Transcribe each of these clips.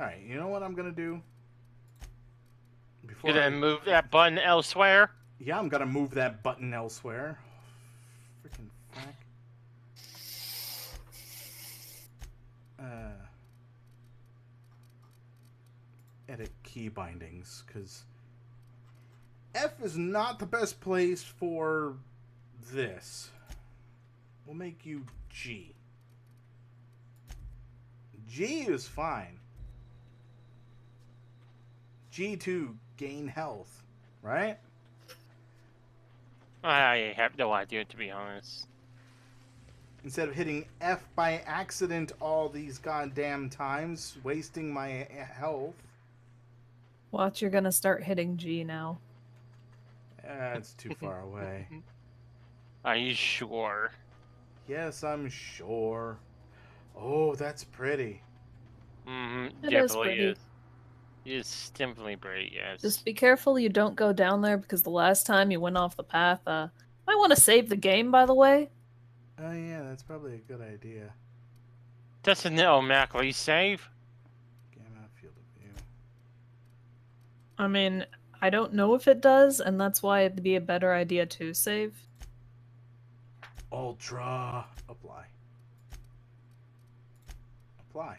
Alright, you know what I'm gonna do? You gonna move that button elsewhere? Yeah, I'm gonna move that button elsewhere. Freaking fuck. Edit key bindings, because F is not the best place for this. We'll make you G. G is fine. G to gain health, right? I have no idea, to be honest. Instead of hitting F by accident all these goddamn times, wasting my health. Watch, you're gonna start hitting G now. It's too far away. Are you sure? Yes, I'm sure. Oh, that's pretty. Mm-hmm. It Definitely is pretty. is. It's definitely pretty, yes. Just be careful you don't go down there because the last time you went off the path, might want to save the game, by the way. Oh yeah, that's probably a good idea. Doesn't it automatically save? Game out field of view. I mean, I don't know if it does, and that's why it'd be a better idea to save. Ultra. Apply. Apply.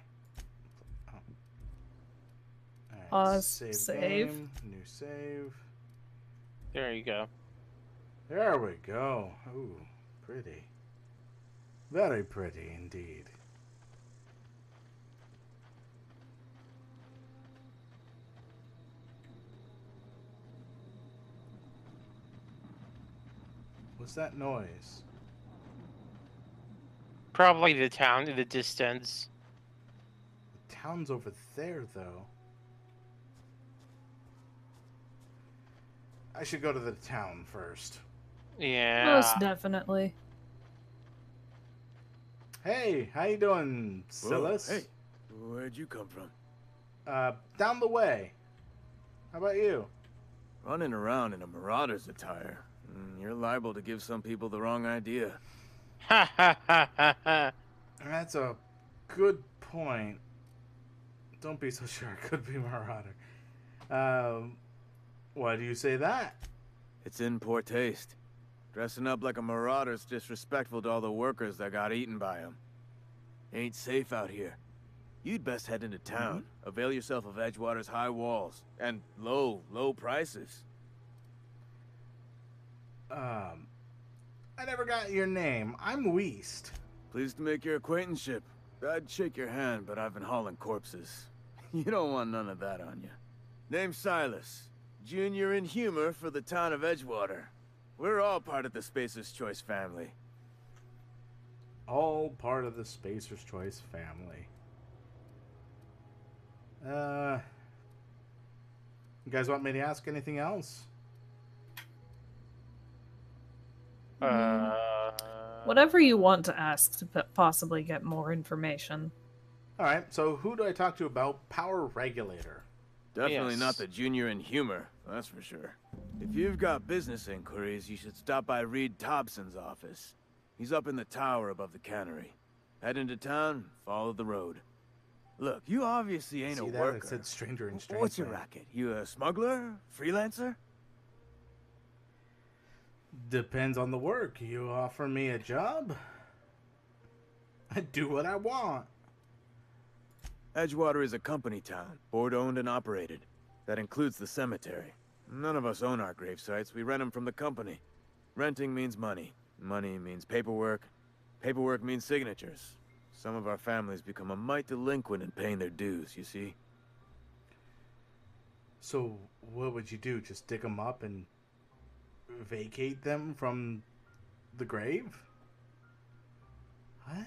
Oh. Alright, Pause. save. Game. New save. There you go. There we go. Ooh, pretty. Very pretty indeed. What's that noise? Probably the town in the distance. The town's over there, though. I should go to the town first. Yeah. Most definitely. Hey, how you doing, Silas? Hey, where'd you come from? Down the way. How about you? Running around in a marauder's attire. You're liable to give some people the wrong idea. Ha ha ha ha ha. That's a good point. Don't be so sure. It could be Marauder. Why do you say that? It's in poor taste. Dressing up like a marauder's disrespectful to all the workers that got eaten by him. Ain't safe out here. You'd best head into town. Avail yourself of Edgewater's high walls. And low prices. I never got your name. I'm Weast. Pleased to make your acquaintanceship. I'd shake your hand, but I've been hauling corpses. You don't want none of that on you. Name's Silas. Junior in humor for the town of Edgewater. We're all part of the Spacer's Choice family. All part of the Spacer's Choice family. You guys want me to ask anything else? Whatever you want to ask to possibly get more information. Alright, so who do I talk to about Power Regulator? Definitely Yes. not the junior in humor, that's for sure. If you've got business inquiries, you should stop by Reed Thompson's office. He's up in the tower above the cannery. Head into town, follow the road. Look, you obviously ain't See a that? worker. It said stranger in strange. What's your Land. racket? You a smuggler? Freelancer? Depends on the work. You offer me a job, I do what I want. Edgewater is a company town, board-owned and operated. That includes the cemetery. None of us own our grave sites, we rent them from the company. Renting means money. Money means paperwork. Paperwork means signatures. Some of our families become a mite delinquent in paying their dues, you see? So, what would you do? Just dig them up and vacate them from the grave? What?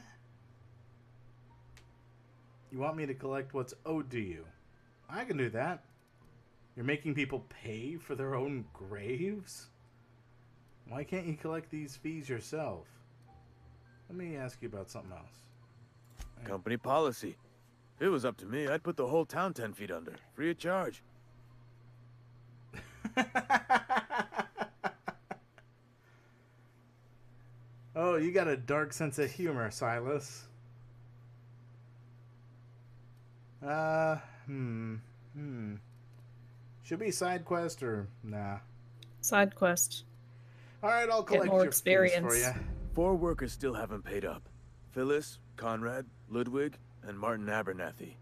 You want me to collect what's owed to you? I can do that. You're making people pay for their own graves? Why can't you collect these fees yourself? Let me ask you about something else. Company policy. If it was up to me, I'd put the whole town 10 feet under, free of charge. Oh, you got a dark sense of humor, Silas. Should be side quest or nah? Side quest. All right, I'll collect more your fees for experience. you. 4 workers still haven't paid up. Phyllis, Conrad, Ludwig, and Martin Abernathy.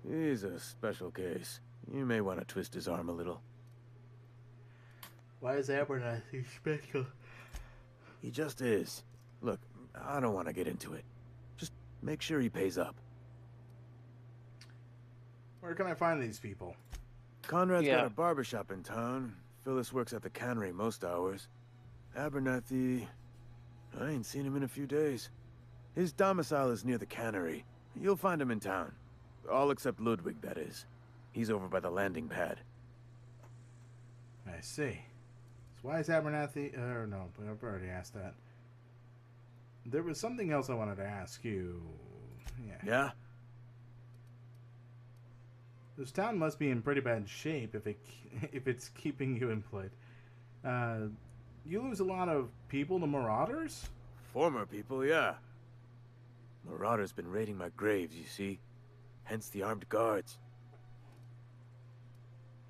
He's a special case. You may want to twist his arm a little. Why is Abernathy special? He just is. Look, I don't want to get into it. Just make sure he pays up. Where can I find these people? Conrad's Yeah. got a barbershop in town. Phyllis works at the cannery most hours. Abernathy... I ain't seen him in a few days. His domicile is near the cannery. You'll find him in town. All except Ludwig, that is. He's over by the landing pad. I see. So why is Abernathy... no, but I've already asked that. There was something else I wanted to ask you. Yeah? This town must be in pretty bad shape if it's keeping you employed. You lose a lot of people to marauders? Former people, yeah. Marauders been raiding my graves, you see. Hence the armed guards.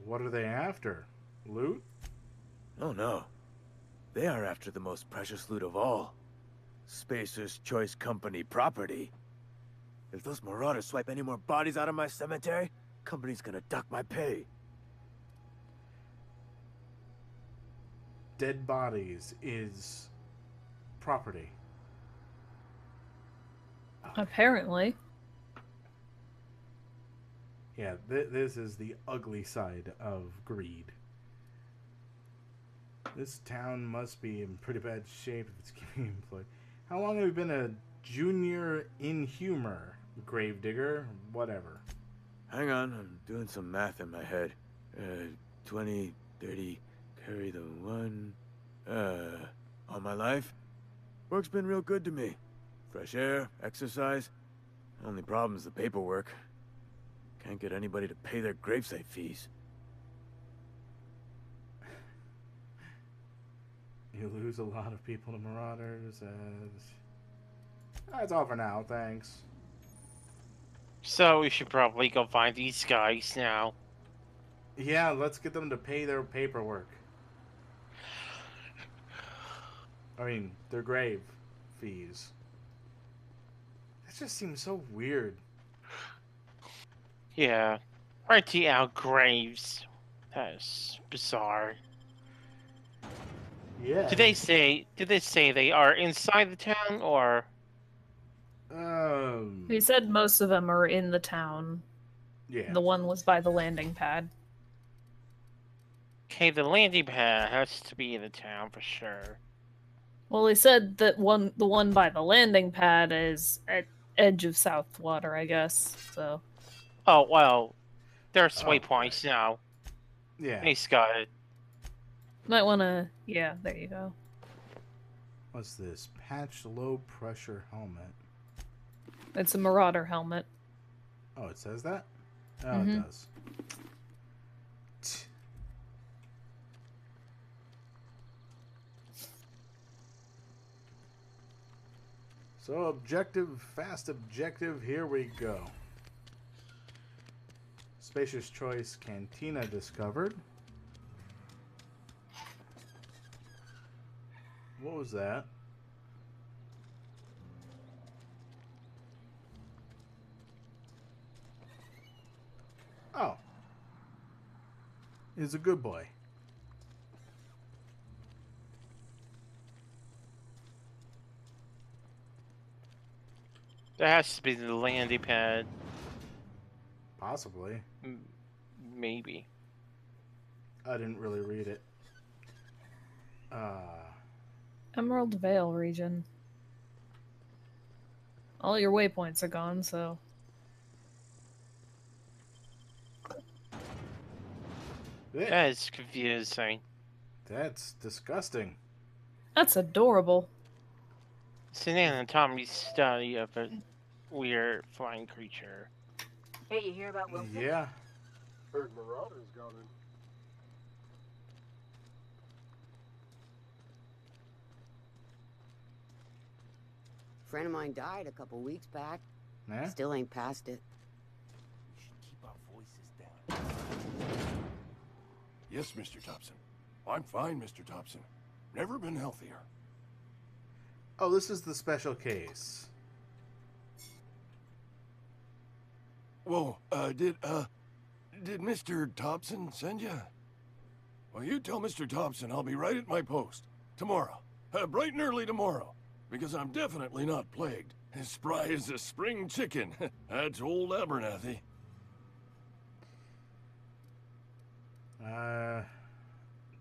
What are they after? Loot? Oh no. They are after the most precious loot of all. Spacer's Choice Company property. If those marauders swipe any more bodies out of my cemetery, company's gonna dock my pay. Dead bodies is property. Apparently. Yeah, this is the ugly side of greed. This town must be in pretty bad shape if it's keeping you employed. How long have you been a junior inhumer? Gravedigger? Whatever. Hang on, I'm doing some math in my head. 20, 30, carry the 1. All my life? Work's been real good to me. Fresh air, exercise. Only problem's the paperwork. Can't get anybody to pay their gravesite fees. You lose a lot of people to marauders. That's all for now, thanks. So we should probably go find these guys now. Yeah, let's get them to pay their paperwork. I mean, their grave fees. That just seems so weird. Yeah. Renting out graves. That's bizarre. Yeah. Did they say they are inside the town or He said most of them are in the town. Yeah. The one was by the landing pad. okay, the landing pad has to be in the town for sure. Well, he said that the one by the landing pad is at edge of Southwater, I guess. So Oh well. There's Oh, waypoints now. Yeah. He's got it. might want to. Yeah, there you go. What's this? Patched low pressure helmet. It's a Marauder helmet. Oh, it says that? Oh, Mhm. it does. So, fast objective, here we go. Spacious Choice Cantina discovered. What was that? Oh. He's a good boy. That has to be the landing pad. Possibly. Maybe. I didn't really read it. Emerald Vale region. All your waypoints are gone, so. That is confusing. That's disgusting. That's adorable. It's an anatomy study of a weird flying creature. Hey, you hear about Wilson? Yeah. Heard Marauders got in. Friend of mine died a couple weeks back. Yeah? Still ain't past it. We should keep our voices Yes, Mr. Thompson. I'm fine, Mr. Thompson. Never been healthier. Oh, this is the special case. Whoa, did Mr. Thompson send you? Well, you tell Mr. Thompson I'll be right at my post. Tomorrow. Bright and early tomorrow. Because I'm definitely not plagued. As spry as a spring chicken. That's old Abernathy.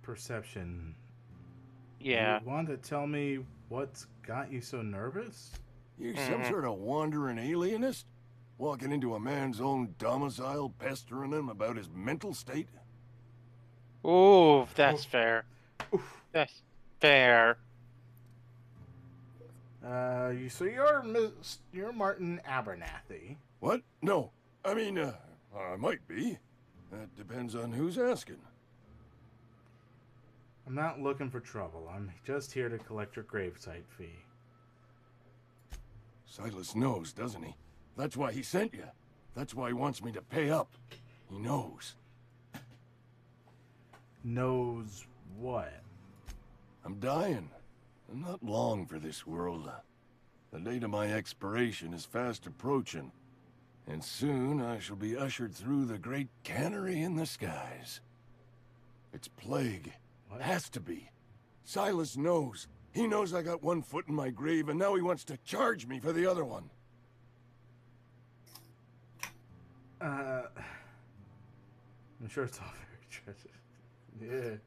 Perception. Yeah. You want to tell me what's got you so nervous? You some sort of wandering alienist? Walking into a man's own domicile, pestering him about his mental state? Ooh, that's fair. That's fair. So you're Martin Abernathy. What? No. I mean, I might be. That depends on who's asking. I'm not looking for trouble. I'm just here to collect your gravesite fee. Silas knows, doesn't he? That's why he sent you. That's why he wants me to pay up. He knows. Knows what? I'm dying. I'm not long for this world. The date of my expiration is fast approaching. And soon I shall be ushered through the great cannery in the skies. It's plague. What? Has to be. Silas knows. He knows I got one foot in my grave, and now he wants to charge me for the other one. I'm sure it's all very tragic. Yeah.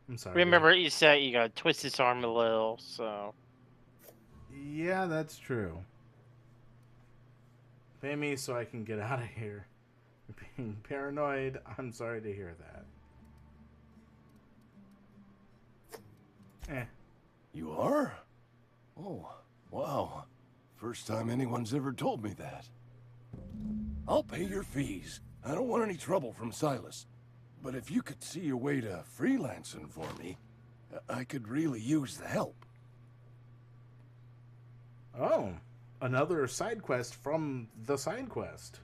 I'm sorry. Remember, you said you gotta twist his arm a little, so. Yeah, that's true. Pay me so I can get out of here. You're being paranoid. I'm sorry to hear that. You are? Oh, wow. First time anyone's ever told me that. I'll pay your fees. I don't want any trouble from Silas. But if you could see a way to freelancing for me, I could really use the help. Oh, another side quest from the side quest.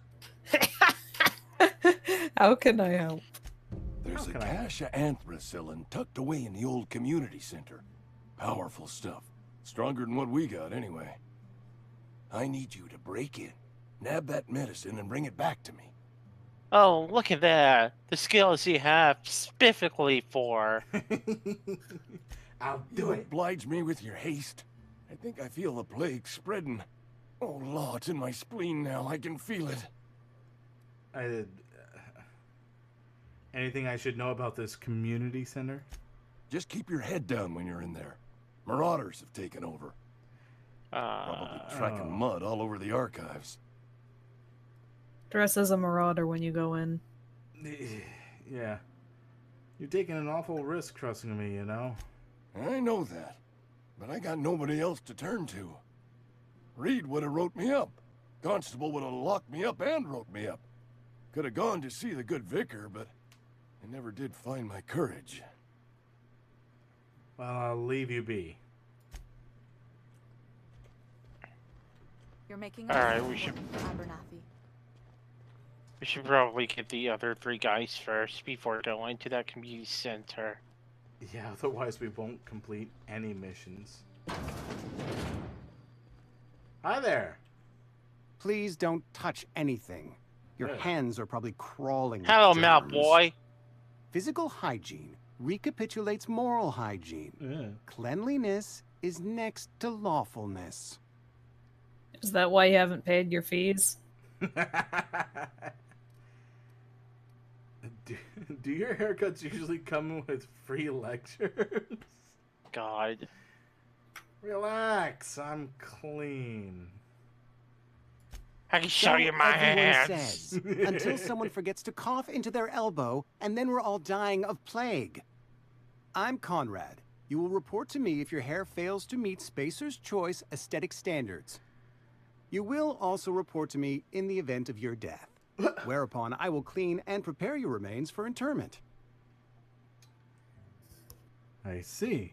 How can I help? There's a can I- cache of anthracillin tucked away in the old community center. Powerful stuff. Stronger than what we got, anyway. I need you to break in, nab that medicine, and bring it back to me. Oh, look at that. The skills you have specifically for. I'll do You it. oblige me with your haste. I think I feel the plague spreading. Oh, Law, it's in my spleen now. I can feel it. Anything I should know about this community center? Just keep your head down when you're in there. Marauders have taken over. Probably tracking Oh. mud all over the archives. Dress as a marauder when you go in. Yeah. You're taking an awful risk trusting me, you know? I know that. But I got nobody else to turn to. Reed would have wrote me up. Constable would have locked me up and wrote me up. Could have gone to see the good vicar, but I never did find my courage. Well, I'll leave you be. You're making All right, us we should- Abernathy. We should probably get the other three guys first before going to that community center. Yeah, otherwise we won't complete any missions. Hi there. Please don't touch anything. Your Yeah. hands are probably crawling with Hello, germs. Malboy. Physical hygiene recapitulates moral hygiene. Yeah. Cleanliness is next to lawfulness. Is that why you haven't paid your fees? Do your haircuts usually come with free lectures? God. Relax, I'm clean. I can show So you my everyone hands. says, until someone forgets to cough into their elbow, and then we're all dying of plague. I'm Conrad. You will report to me if your hair fails to meet Spacer's Choice aesthetic standards. You will also report to me in the event of your death, whereupon I will clean and prepare your remains for interment. I see.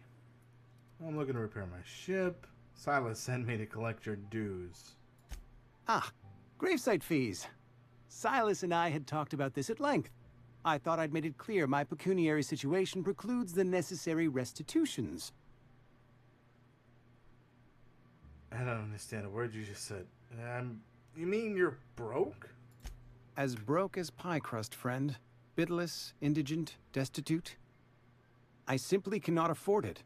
I'm looking to repair my ship. Silas sent me to collect your dues. Ah, gravesite fees. Silas and I had talked about this at length. I thought I'd made it clear my pecuniary situation precludes the necessary restitutions. I don't understand a word you just said. You mean you're broke? As broke as pie crust, friend. Bitless, indigent, destitute. I simply cannot afford it.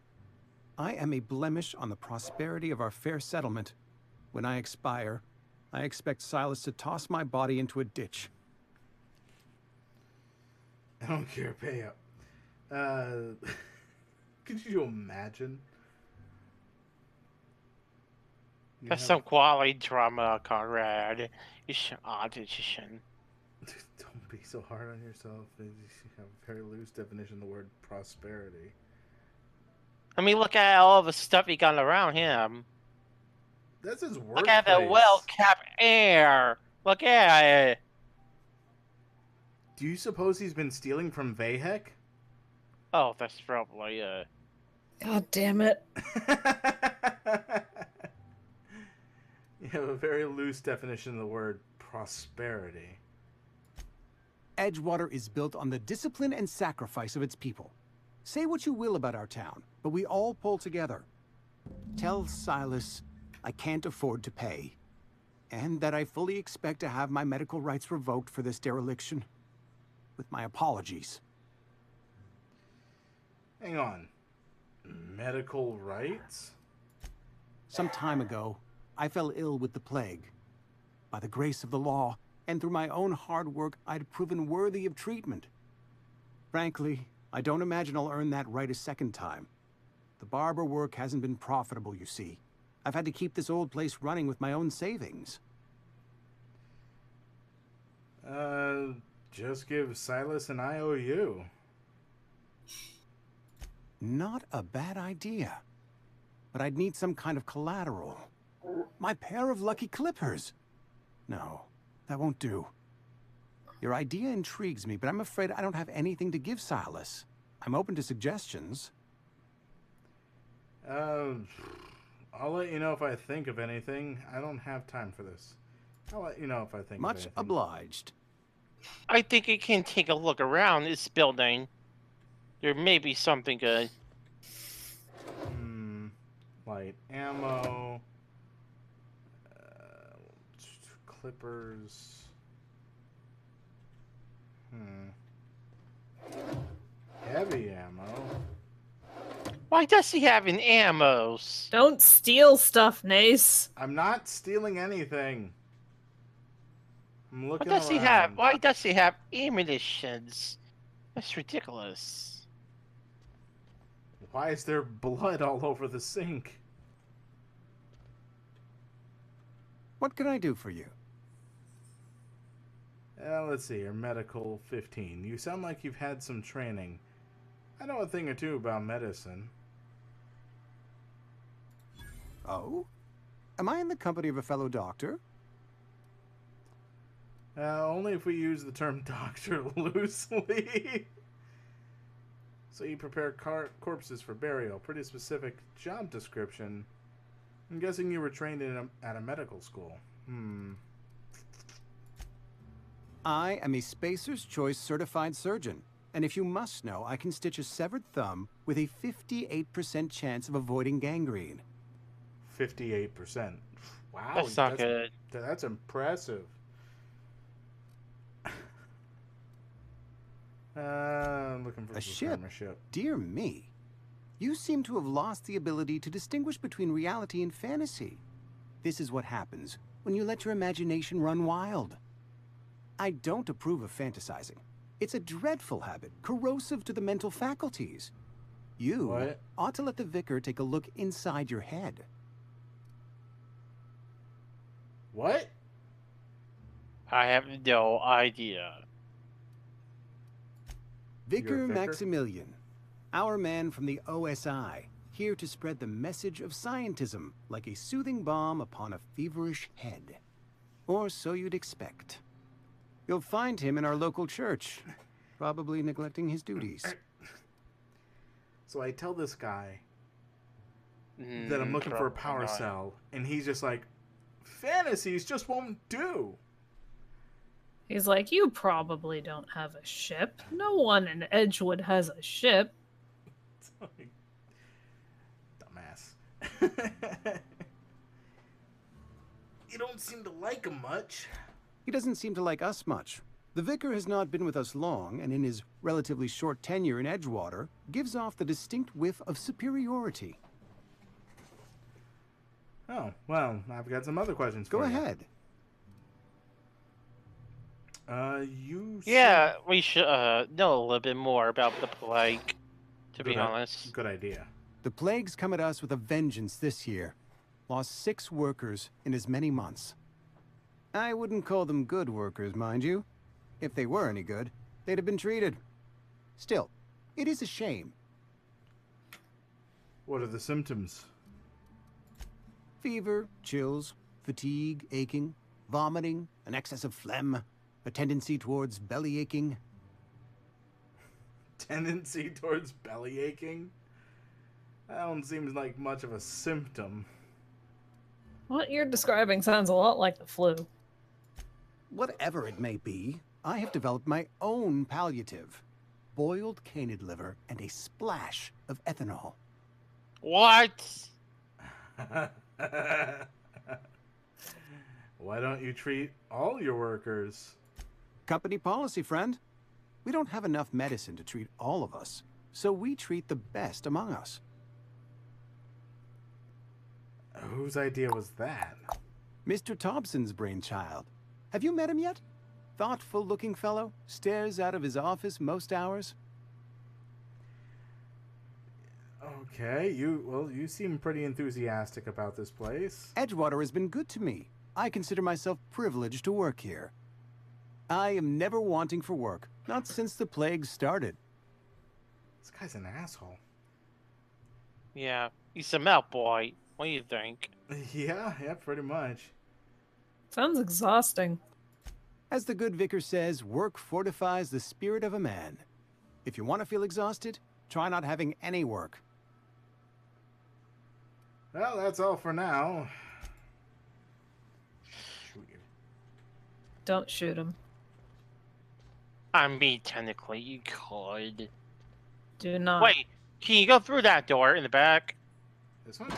I am a blemish on the prosperity of our fair settlement. When I expire, I expect Silas to toss my body into a ditch. I don't care, pay up. Could you imagine? You That's have- some quality drama, Conrad. You should audition. Don't be so hard on yourself. You have a very loose definition of the word prosperity. I mean, look at all the stuff he got around him. That's his workplace. Look at the well-kept air. Look at it. Do you suppose he's been stealing from Vahek? Oh, that's probably God damn it. You have a very loose definition of the word prosperity. Edgewater is built on the discipline and sacrifice of its people. Say what you will about our town, but we all pull together. Tell Silas I can't afford to pay, and that I fully expect to have my medical rights revoked for this dereliction. With my apologies. Hang on. Medical rights? Some time ago, I fell ill with the plague. By the grace of the law, and through my own hard work, I'd proven worthy of treatment. Frankly, I don't imagine I'll earn that right a second time. The barber work hasn't been profitable, you see. I've had to keep this old place running with my own savings. Just give Silas an IOU. Not a bad idea. But I'd need some kind of collateral. My pair of lucky clippers. No, that won't do. Your idea intrigues me, but I'm afraid I don't have anything to give Silas. I'm open to suggestions. I'll let you know if I think of anything. I don't have time for this. I'll let you know if I think of Much anything. obliged. I think you can take a look around this building. There may be something good. Light ammo. Clippers. Heavy ammo. Why does he have an ammos? Don't steal stuff, Nace. I'm not stealing anything. I'm What looking does he have? around. Why does he have ammunitions? That's ridiculous. Why is there blood all over the sink? What can I do for you? Let's see here. Medical 15. You sound like you've had some training. I know a thing or two about medicine. Oh? Am I in the company of a fellow doctor? Only if we use the term doctor loosely. So you prepare corpses for burial. Pretty specific job description. I'm guessing you were trained at a medical school. I am a Spacer's Choice certified surgeon. And if you must know, I can stitch a severed thumb with a 58% chance of avoiding gangrene. 58%. Wow. That's not good. That's impressive. I'm looking for A ship? ship. Dear me. You seem to have lost the ability to distinguish between reality and fantasy. This is what happens when you let your imagination run wild. I don't approve of fantasizing. It's a dreadful habit, corrosive to the mental faculties. You What? ought to let the vicar take a look inside your head. What? I have no idea. Vicar vicar? Maximilian, our man from the OSI, here to spread the message of scientism like a soothing balm upon a feverish head. Or so you'd expect. You'll find him in our local church, probably neglecting his duties. So I tell this guy that I'm looking for a power Probably not. cell, and he's just like, fantasies just won't do. He's like, you probably don't have a ship. No one in Edgewood has a ship. Dumbass. You don't seem to like him much. He doesn't seem to like us much. The vicar has not been with us long, and in his relatively short tenure in Edgewater, gives off the distinct whiff of superiority. Oh, well, I've got some other questions Go for you. ahead. Yeah, we should know a little bit more about the plague, to be honest. Good idea. The plague's come at us with a vengeance this year. Lost 6 workers in as many months. I wouldn't call them good workers, mind you. If they were any good, they'd have been treated. Still, it is a shame. What are the symptoms? Fever, chills, fatigue, aching, vomiting, an excess of phlegm, a tendency towards belly aching. Tendency towards belly aching? That don't seem like much of a symptom. What you're describing sounds a lot like the flu. Whatever it may be, I have developed my own palliative. Boiled canid liver and a splash of ethanol. What? Why don't you treat all your workers? Company policy, friend. We don't have enough medicine to treat all of us, so we treat the best among us. Whose idea was that? Mr. Thompson's brainchild. Have you met him yet? Thoughtful-looking fellow, stares out of his office most hours. Okay, you seem pretty enthusiastic about this place. Edgewater has been good to me. I consider myself privileged to work here. I am never wanting for work, not since the plague started. This guy's an asshole. Yeah, he's a melt boy. What do you think? Yeah, pretty much. Sounds exhausting. As the good vicar says, work fortifies the spirit of a man. If you want to feel exhausted, try not having any work. Well, that's all for now. Shoot you. Don't shoot him. I mean, technically, you could. Do not. Wait, can you go through that door in the back? This one?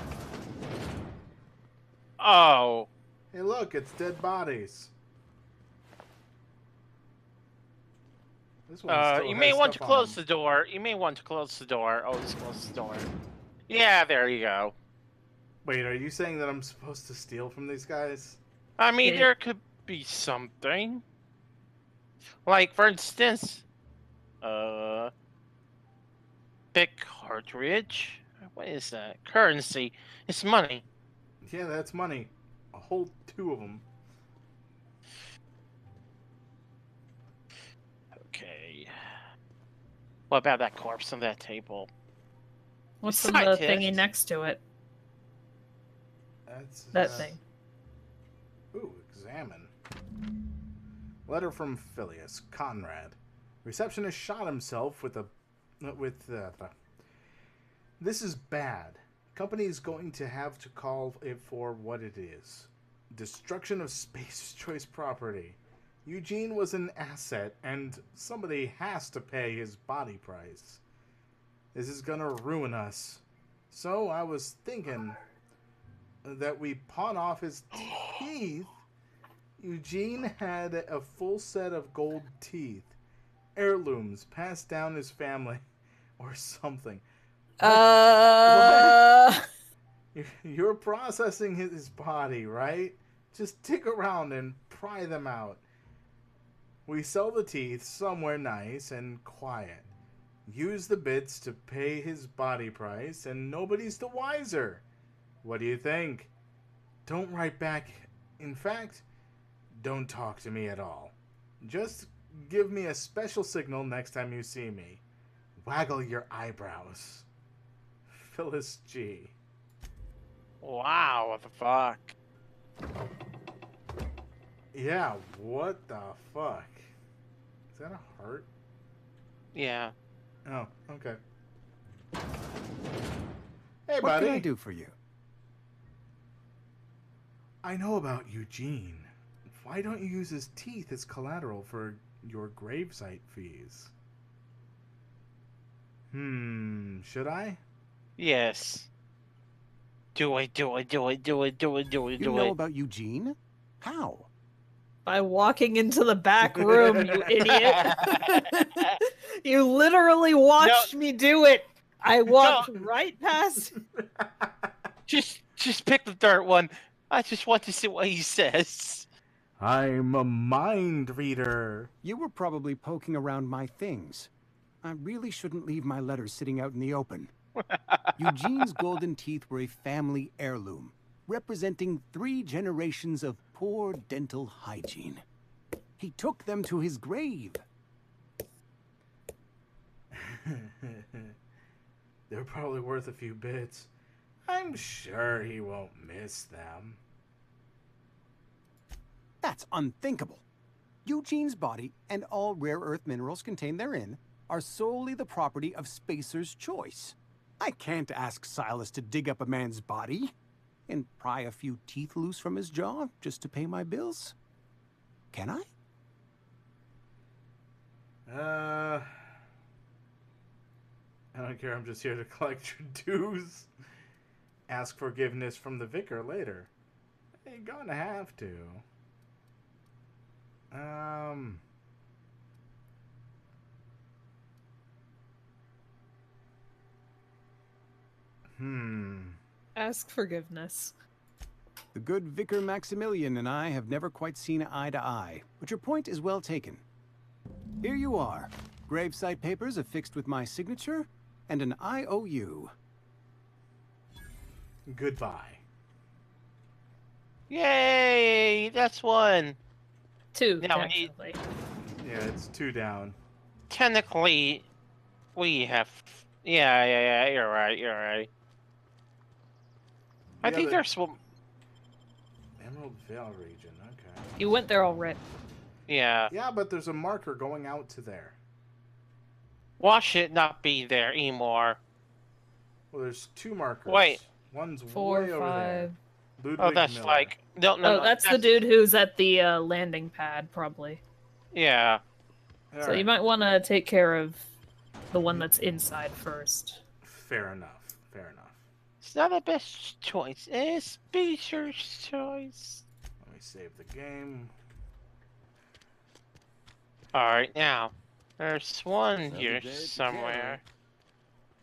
Oh. Hey, look, it's dead bodies. This one still you has may want to stuff close on the door. You may want to close the door. Oh, just close the door. Yeah, there you go. Wait, are you saying that I'm supposed to steal from these guys? I mean, Yeah. there could be something. Like, for instance, big cartridge. What is that? Currency. It's money. Yeah, that's money. A whole 2 of them. Okay. What about that corpse on that table? What's the Scientist. thingy next to it? That's That thing. Ooh, examine. Letter from Phileas Conrad. Receptionist shot himself with a This is bad. Company is going to have to call it for what it is. Destruction of Spacer's Choice property. Eugene was an asset, and somebody has to pay his body price. This is gonna ruin us. So I was thinking that we pawn off his teeth. Eugene had a full set of gold teeth. Heirlooms passed down his family. Or something. You're processing his body, right? Just dig around and pry them out. We sell the teeth somewhere nice and quiet. Use the bits to pay his body price, and nobody's the wiser. What do you think? Don't write back. In fact, don't talk to me at all. Just give me a special signal next time you see me. Waggle your eyebrows. Phyllis G. Wow, what the fuck? Yeah, what the fuck? Is that a heart? Yeah. Oh, okay. Hey, What buddy. can I do for you? I know about Eugene. Why don't you use his teeth as collateral for your gravesite fees? Should I? Yes. Do it, do it, do it, do it, do it, do it, You do know it. about Eugene? How? By walking into the back room, you idiot. You literally watched me do it. I walked right past. Just pick the third one. I just want to see what he says. I'm a mind reader. You were probably poking around my things. I really shouldn't leave my letters sitting out in the open. Eugene's golden teeth were a family heirloom, representing 3 generations of poor dental hygiene. He took them to his grave. They're probably worth a few bits. I'm sure he won't miss them. That's unthinkable. Eugene's body and all rare earth minerals contained therein are solely the property of Spacer's Choice. I can't ask Silas to dig up a man's body and pry a few teeth loose from his jaw just to pay my bills. Can I? I don't care, I'm just here to collect your dues. Ask forgiveness from the vicar later. You're gonna have to. Ask forgiveness. The good Vicar Maximilian and I have never quite seen eye to eye, but your point is well taken. Here you are. Gravesite papers affixed with my signature and an IOU. Goodbye. Yay! That's one. 2, Now we need- technically. Yeah, it's 2 down. Technically, we have. Yeah. You're right. I The think other- there's one. Emerald Vale region, okay. You went there already. Yeah. Yeah, but there's a marker going out to there. Why should it not be there anymore? Well, there's 2 markers. Wait. One's 4, way over 5. there. Ludwig Oh, that's Miller. like no. Oh, that's the dude who's at the landing pad, probably. Yeah. So you might want to take care of the one that's inside first. Fair enough. It's not the best choice. It's Spacer's Choice. Let me save the game. All right, now there's one Another here day at the somewhere.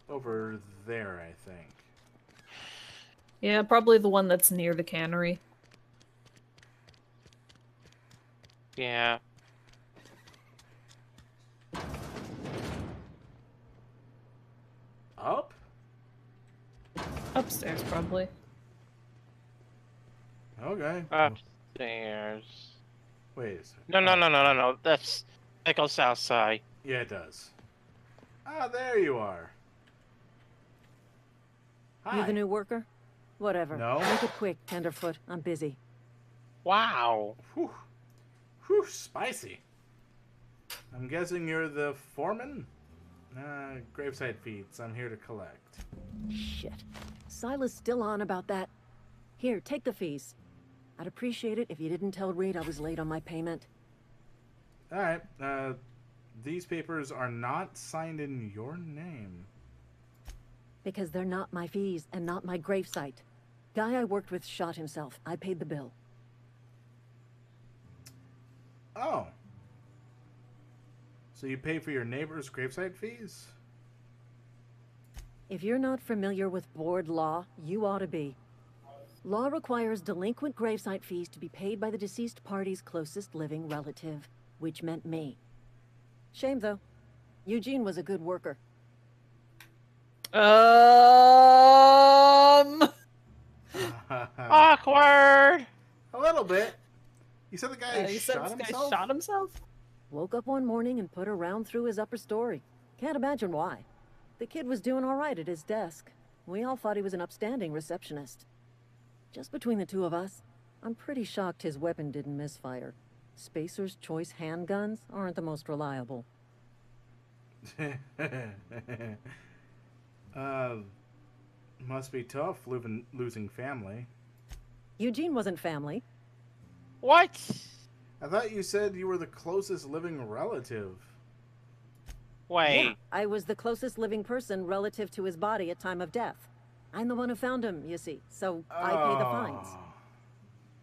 Over there, I think. Yeah, probably the one that's near the cannery. Yeah. Up? Upstairs, probably. Okay. Upstairs. Wait a second. No. That goes outside. Yeah, it does. Ah, there you are. Hi. You the new worker? Whatever. No. Make it quick, Tenderfoot. I'm busy. Wow. Whew, spicy. I'm guessing you're the foreman? Gravesite feeds. I'm here to collect. Shit. Silas still on about that. Here, take the fees. I'd appreciate it if you didn't tell Reed I was late on my payment. Alright, these papers are not signed in your name. Because they're not my fees and not my gravesite. Guy I worked with shot himself. I paid the bill. Oh. So you pay for your neighbor's gravesite fees? If you're not familiar with board law, you ought to be. Law requires delinquent gravesite fees to be paid by the deceased party's closest living relative, which meant me. Shame, though. Eugene was a good worker. Awkward. A little bit. You said the guy You said shot this guy himself? shot himself? Woke up one morning and put a round through his upper story. Can't imagine why. The kid was doing all right at his desk. We all thought he was an upstanding receptionist. Just between the two of us, I'm pretty shocked his weapon didn't misfire. Spacer's Choice handguns aren't the most reliable. Must be tough losing family. Eugene wasn't family. What? I thought you said you were the closest living relative. Wait. Yeah, I was the closest living person relative to his body at time of death. I'm the one who found him, you see, so I pay the fines.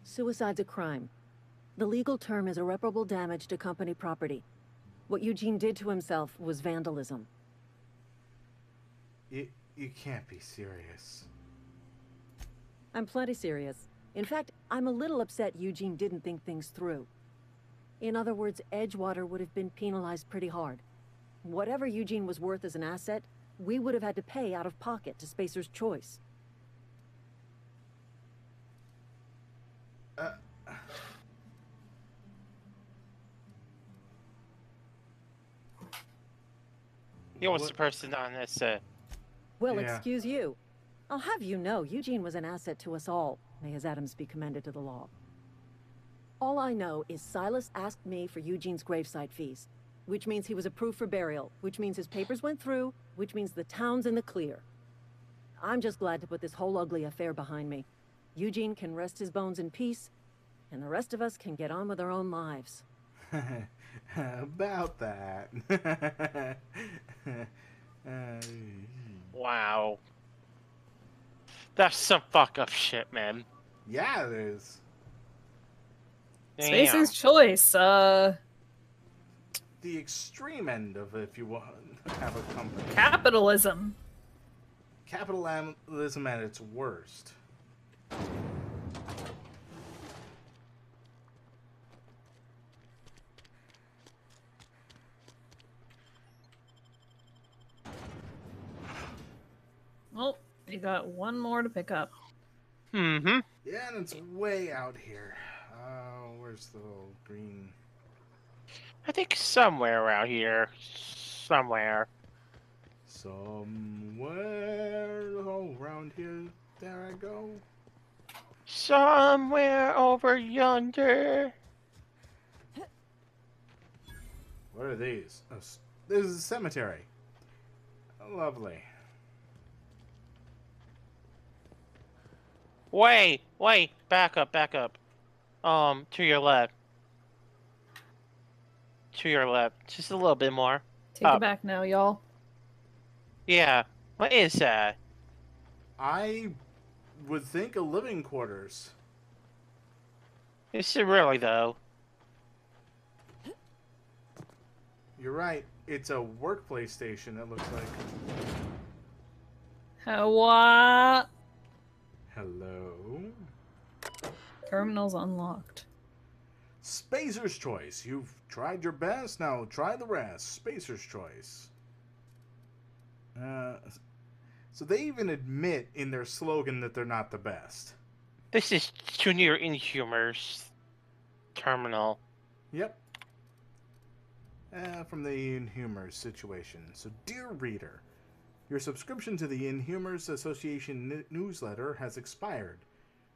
Suicide's a crime. The legal term is irreparable damage to company property. What Eugene did to himself was vandalism. You can't be serious. I'm plenty serious. In fact, I'm a little upset Eugene didn't think things through. In other words, Edgewater would have been penalized pretty hard. Whatever Eugene was worth as an asset, we would have had to pay out of pocket to Spacer's Choice. He was the person on this. Well, Yeah. excuse you. I'll have you know, Eugene was an asset to us all. May his atoms be commended to the law. All I know is Silas asked me for Eugene's gravesite fees, which means he was approved for burial, which means his papers went through, which means the town's in the clear. I'm just glad to put this whole ugly affair behind me. Eugene can rest his bones in peace, and the rest of us can get on with our own lives. About that. Wow. That's some fuck up shit, man. Yeah, it is. Damn. Spacer's Choice. The extreme end of it, if you want to have a company. Capitalism. Capitalism at its worst. Well, you got one more to pick up. Mm-hmm. Yeah, and it's way out here. Where's the little green? I think somewhere around here. Somewhere. Somewhere around here. There I go. Somewhere over yonder. What are these? Oh, this is a cemetery. Lovely. Wait, back up. To your left. To your left. Just a little bit more. Take it back now, y'all. Yeah. What is that? I would think a living quarters. Is it really, though? You're right. It's a workplace station, it looks like. What? Hello? Terminal's unlocked. Spacer's Choice. You've tried your best, now try the rest. Spacer's Choice. So they even admit in their slogan that they're not the best. This is Junior Inhumers Terminal. Yep. From the Inhumers situation. So, dear reader, your subscription to the Inhumers Association newsletter has expired.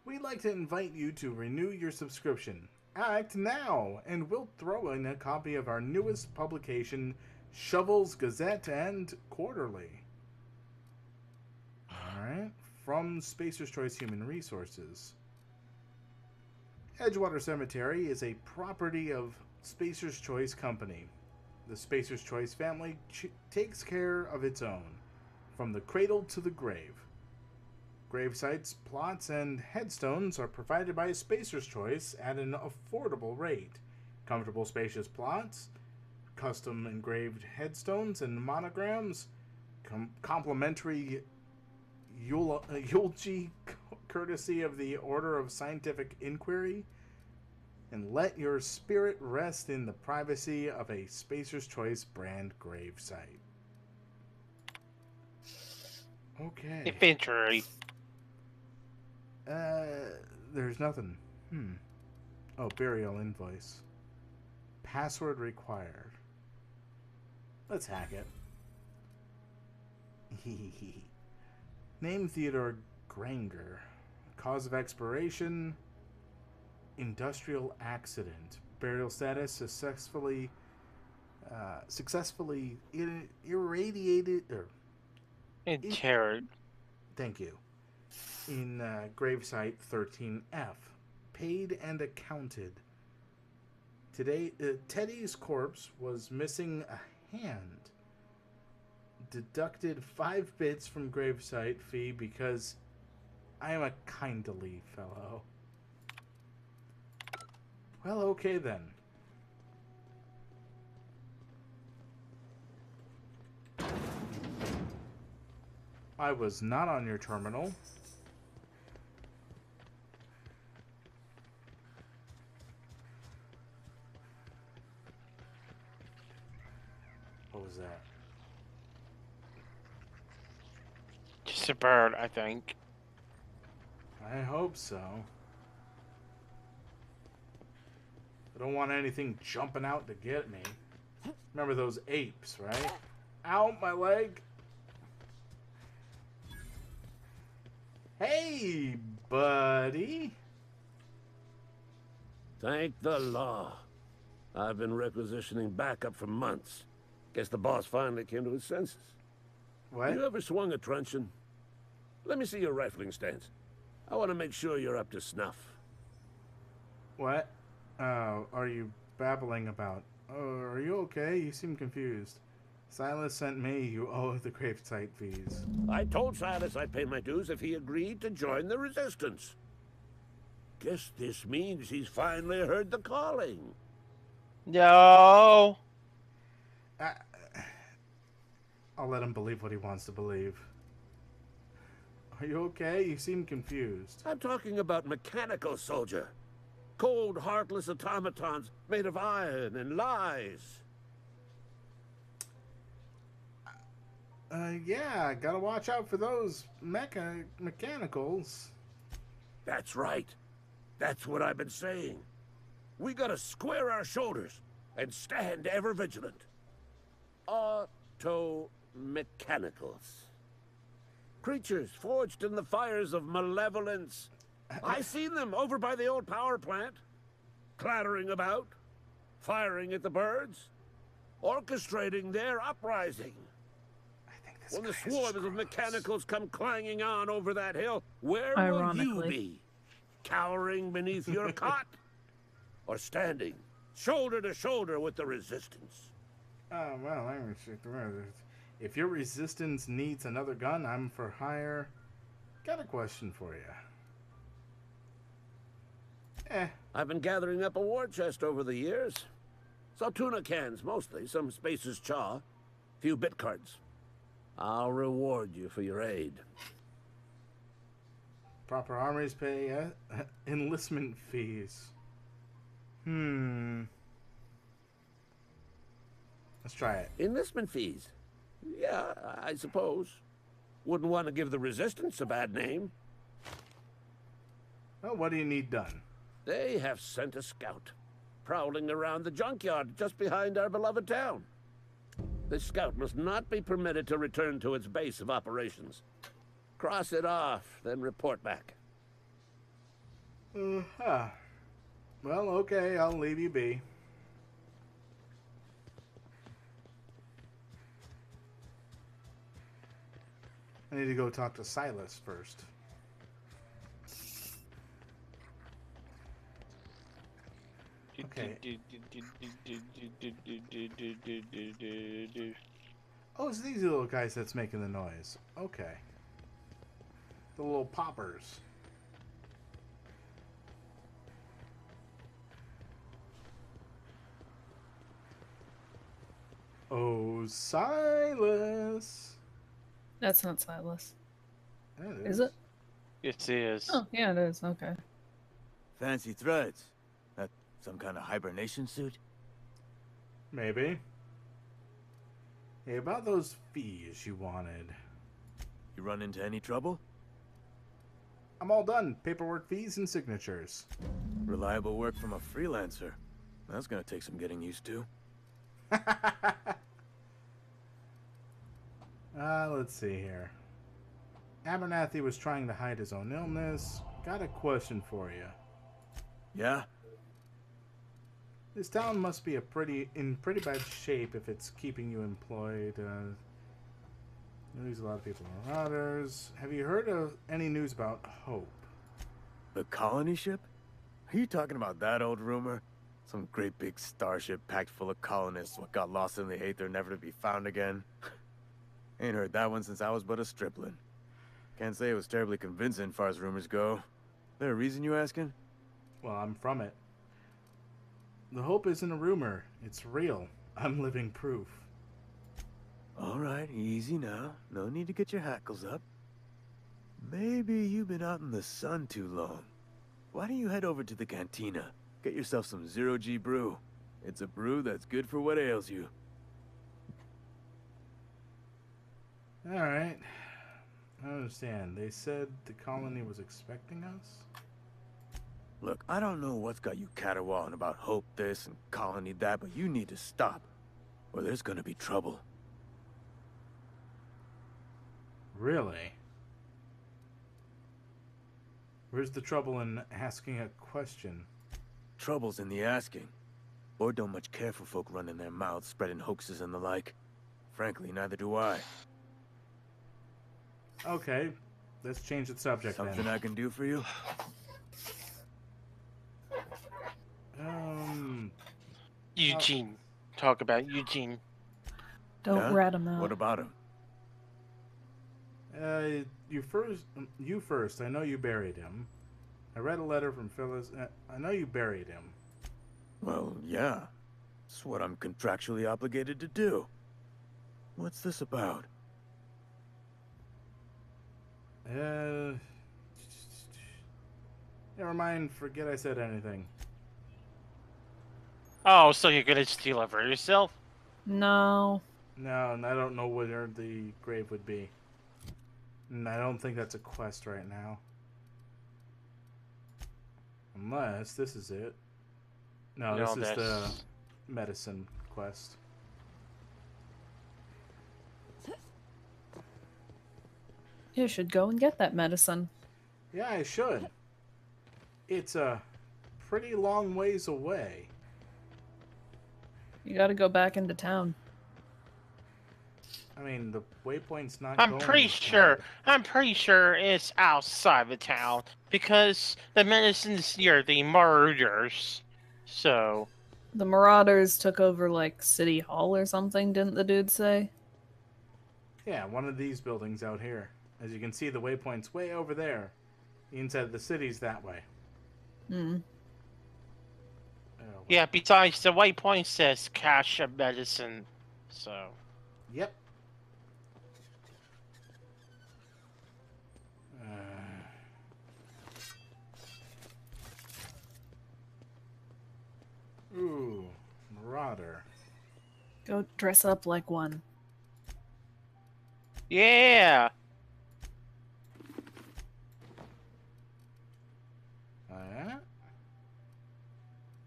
We'd like to invite you to renew your subscription. Act now, and we'll throw in a copy of our newest publication, Shovels Gazette and Quarterly. Alright, from Spacer's Choice Human Resources. Edgewater Cemetery is a property of Spacer's Choice Company. The Spacer's Choice family takes care of its own, from the cradle to the grave. Gravesites, plots, and headstones are provided by Spacer's Choice at an affordable rate. Comfortable, spacious plots, custom engraved headstones and monograms, complimentary eulogy courtesy of the Order of Scientific Inquiry, and let your spirit rest in the privacy of a Spacer's Choice brand gravesite. Okay. Infantry. There's nothing. Oh, burial invoice. Password required. Let's hack it. Name Theodore Granger. Cause of expiration: industrial accident. Burial status: successfully irradiated or Interred. Thank you. In gravesite 13F. Paid and accounted. Today, Teddy's corpse was missing a hand. Deducted 5 bits from gravesite fee because I am a kindly fellow. Well, okay then. I was not on your terminal. What was that? Just a bird, I think. I hope so. I don't want anything jumping out to get me. Remember those apes, right? Ow, my leg. Hey, buddy. Thank the law. I've been requisitioning backup for months. Guess the boss finally came to his senses. What? You ever swung a truncheon? Let me see your rifling stance. I want to make sure you're up to snuff. What? Are you babbling about? Oh, are you okay? You seem confused. Silas sent me. You owe the gravesite fees. I told Silas I'd pay my dues if he agreed to join the resistance. Guess this means he's finally heard the calling. No. I'll let him believe what he wants to believe. Are you okay? You seem confused. I'm talking about mechanical soldier. Cold, heartless automatons made of iron and lies. Yeah, gotta watch out for those mechanicals. That's right. That's what I've been saying. We gotta square our shoulders and stand ever vigilant. Auto-mechanicals. Creatures forged in the fires of malevolence. I seen them over by the old power plant, clattering about, firing at the birds, orchestrating their uprising. When the swarms of mechanicals come clanging on over that hill, where will you be? Cowering beneath your cot? Or standing, shoulder to shoulder with the resistance? Well, if your resistance needs another gun, I'm for hire. Got a question for you. I've been gathering up a war chest over the years. Saw tuna cans, mostly, some Spacer's Chaw, few bit cards. I'll reward you for your aid. Proper armories pay enlistment fees. Let's try it. Enlistment fees? Yeah, I suppose. Wouldn't want to give the Resistance a bad name. Well, what do you need done? They have sent a scout, prowling around the junkyard just behind our beloved town. This scout must not be permitted to return to its base of operations. Cross it off, then report back. Well, okay, I'll leave you be. I need to go talk to Silas first. Okay. Oh, it's these little guys that's making the noise. Okay. The little poppers. Oh, Silas. That's not Silas. Yeah, Is it? It is. Oh, yeah, it is. Okay. Fancy threads. That some kind of hibernation suit? Maybe. Hey, about those fees you wanted. You run into any trouble? I'm all done. Paperwork, fees, and signatures. Reliable work from a freelancer. That's gonna take some getting used to. Let's see here. Abernathy was trying to hide his own illness. Got a question for you. Yeah? This town must be in pretty bad shape if it's keeping you employed. There's a lot of people marauders. Have you heard of any news about Hope? The colony ship? Are you talking about that old rumor? Some great big starship packed full of colonists what got lost in the Aether, never to be found again. Ain't heard that one since I was but a stripling. Can't say it was terribly convincing far as rumors go. There a reason you asking? Well, I'm from it. The hope isn't a rumor. It's real. I'm living proof. Alright, easy now. No need to get your hackles up. Maybe you've been out in the sun too long. Why don't you head over to the cantina? Get yourself some zero-G brew. It's a brew that's good for what ails you. Alright. I understand. They said the colony was expecting us? Look, I don't know what's got you caterwauling about hope this and colony that, but you need to stop, or there's gonna be trouble. Really? Where's the trouble in asking a question? Trouble's in the asking. Board don't much care for folk running their mouths, spreading hoaxes and the like. Frankly, neither do I. Okay, let's change the subject Something then. I can do for you? Eugene. Talk about Eugene. Don't Yeah? rat him out. What about him? You first. I know you buried him. I read a letter from Phyllis. I know you buried him. Well, yeah. It's what I'm contractually obligated to do. What's this about? Never mind. Forget I said anything. Oh, so you're gonna steal it for yourself? No. No, and I don't know where the grave would be. And I don't think that's a quest right now. Unless this is it. No, this is the medicine quest. You should go and get that medicine. Yeah, I should. It's a pretty long ways away. You gotta go back into town. I mean, the waypoint's not I'm going pretty to sure. town. I'm pretty sure it's outside the town because the medicine's near the murders. So The Marauders took over, like, City Hall or something, didn't the dude say? Yeah, one of these buildings out here. As you can see, the waypoint's way over there. The inside of the city's that way. Hmm. yeah. Besides, the waypoint says cache of medicine. So Yep. Ooh, Marauder. Go dress up like one. yeah. Oh, yeah?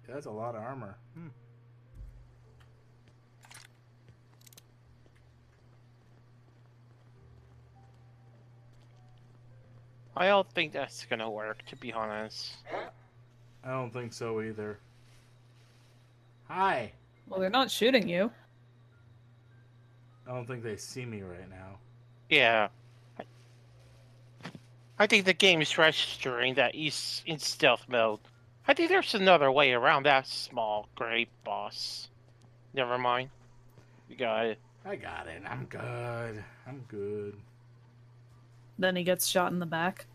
Yeah, that's a lot of armor. I don't think that's gonna work, to be honest. I don't think so either. Hi. Well, they're not shooting you. I don't think they see me right now. Yeah. I think the game's registering that he's in stealth mode. I think there's another way around that small great boss. Never mind. You got it. I got it. I'm good. I'm good. Then he gets shot in the back.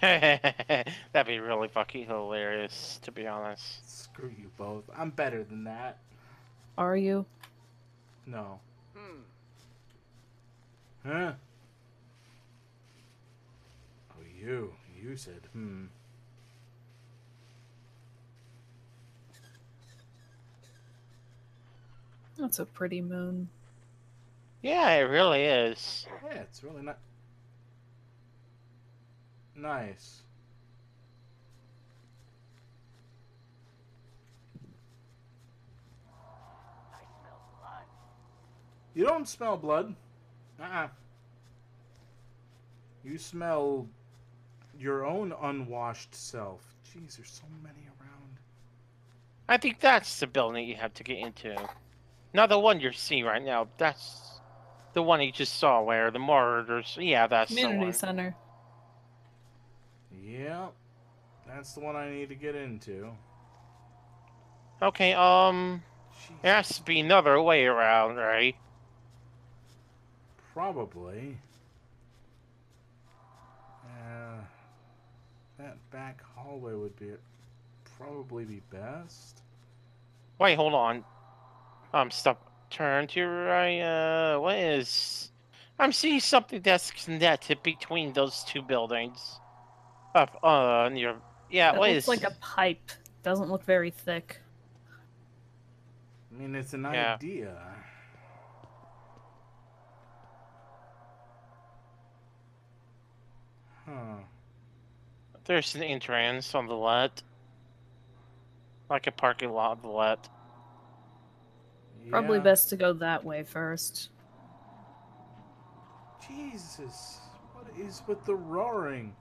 That'd be really fucking hilarious, to be honest. Screw you both. I'm better than that. Are you? No. Huh? Oh, you. You said, That's a pretty moon. Yeah, it really is. Yeah, it's really not... Nice. You don't smell blood. You smell your own unwashed self. Jeez, there's so many around. I think that's the building you have to get into. Not the one you're seeing right now. That's the one you just saw where the murders... Yeah, that's the Community one. center. Yep. That's the one I need to get into. Okay, there has to be another way around, right? Probably. That back hallway would probably be best. Wait, hold on. Stop. Turn to your right. What is? I'm seeing something that's connected between those two buildings. Up, near. Yeah, It what looks is? like a pipe. Doesn't look very thick. I mean, it's an Yeah. idea. Huh. There's an entrance on the left. Like a parking lot on the left. Probably Yeah. best to go that way first. Jesus, what is with the roaring?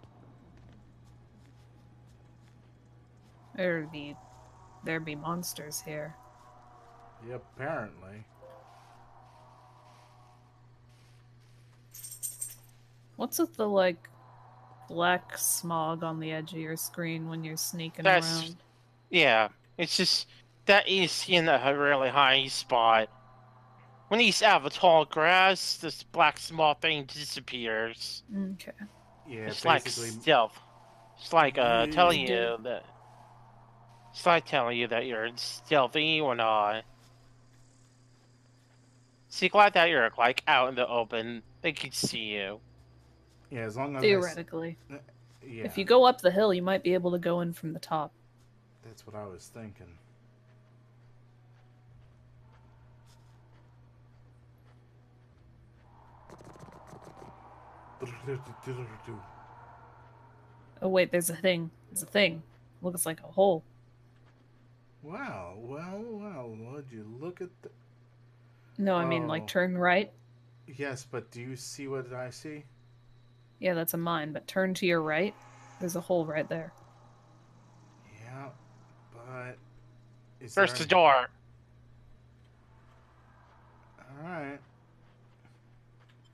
There'd be monsters here. Yeah, apparently. What's with the like black smog on the edge of your screen when you're sneaking That's around? yeah. It's just that is in a really high spot. When he's out of the tall grass, this black small thing disappears. Okay. Yeah, It's like basically. stealth. It's like telling Dude. you that. It's like telling you that you're stealthy or not. See, glad that you're like out in the open. They can see you. Yeah, as long as Theoretically. yeah, If you go up the hill, you might be able to go in from the top. that's what I was thinking. Oh wait, there's a thing. There's a thing. Looks like a hole. Wow, well, would you look at the... No, I mean like Oh. turn right. Yes, but do you see what I see? Yeah, that's a mine, but turn to your right. There's a hole right there. Yeah, but... Is There's there the an- door. Alright.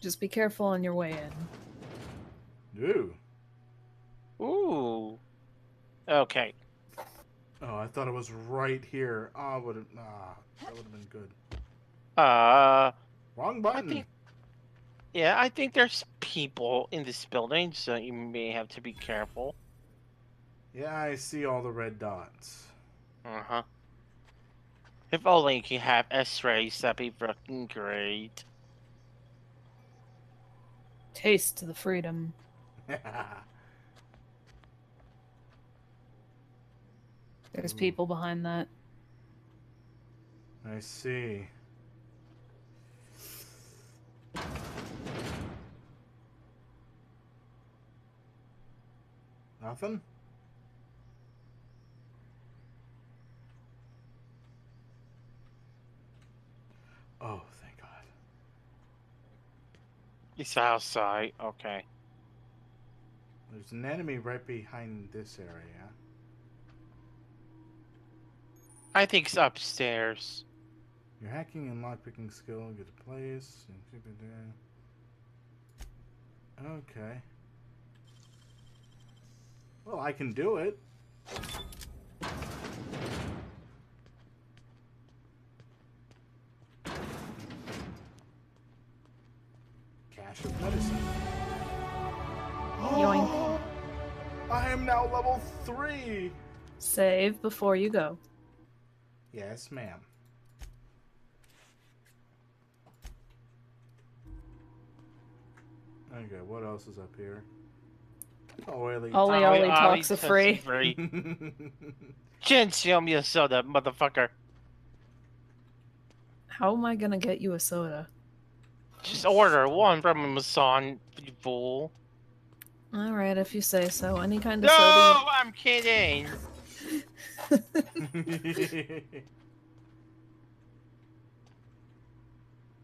Just be careful on your way in. Ooh. Ooh. Okay. Oh, I thought it was right here. That would have been good. Wrong button. I think there's people in this building, so you may have to be careful. Yeah, I see all the red dots. Uh-huh. If only you can have X-rays, that'd be fucking great. Taste the freedom. There's people behind that. I see. Nothing? Oh, thank God. It's outside. Okay. There's an enemy right behind this area. I think it's upstairs. Your hacking and lockpicking skill, get a place. Okay. Well, I can do it. Cache of medicine. Yoink. I am now level 3! Save before you go. Yes, ma'am. Okay, what else is up here? Ollie talks a free. Jen, show me a soda, motherfucker. How am I gonna get you a soda? Just order one from Amazon, you fool. Alright, if you say so. Any kind of No, soda. I'm kidding.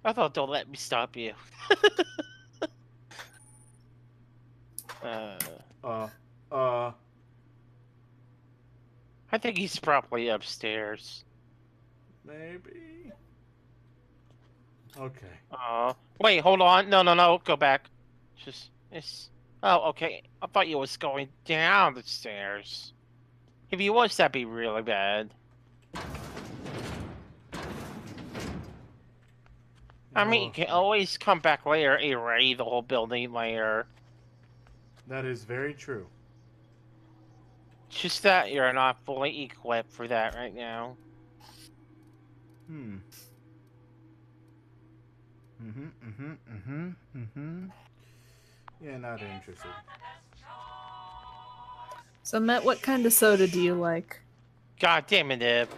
I thought don't let me stop you. I think he's probably upstairs. Maybe. Okay. Wait, hold on. No, go back. It's. Oh, okay. I thought you was going down the stairs. If you was, that'd be really bad. I mean, you can always come back later, array the whole building later. That is very true. It's just that you're not fully equipped for that right now. Yeah, not interested. So, Matt, what kind of soda do you like? God damn it, Ib.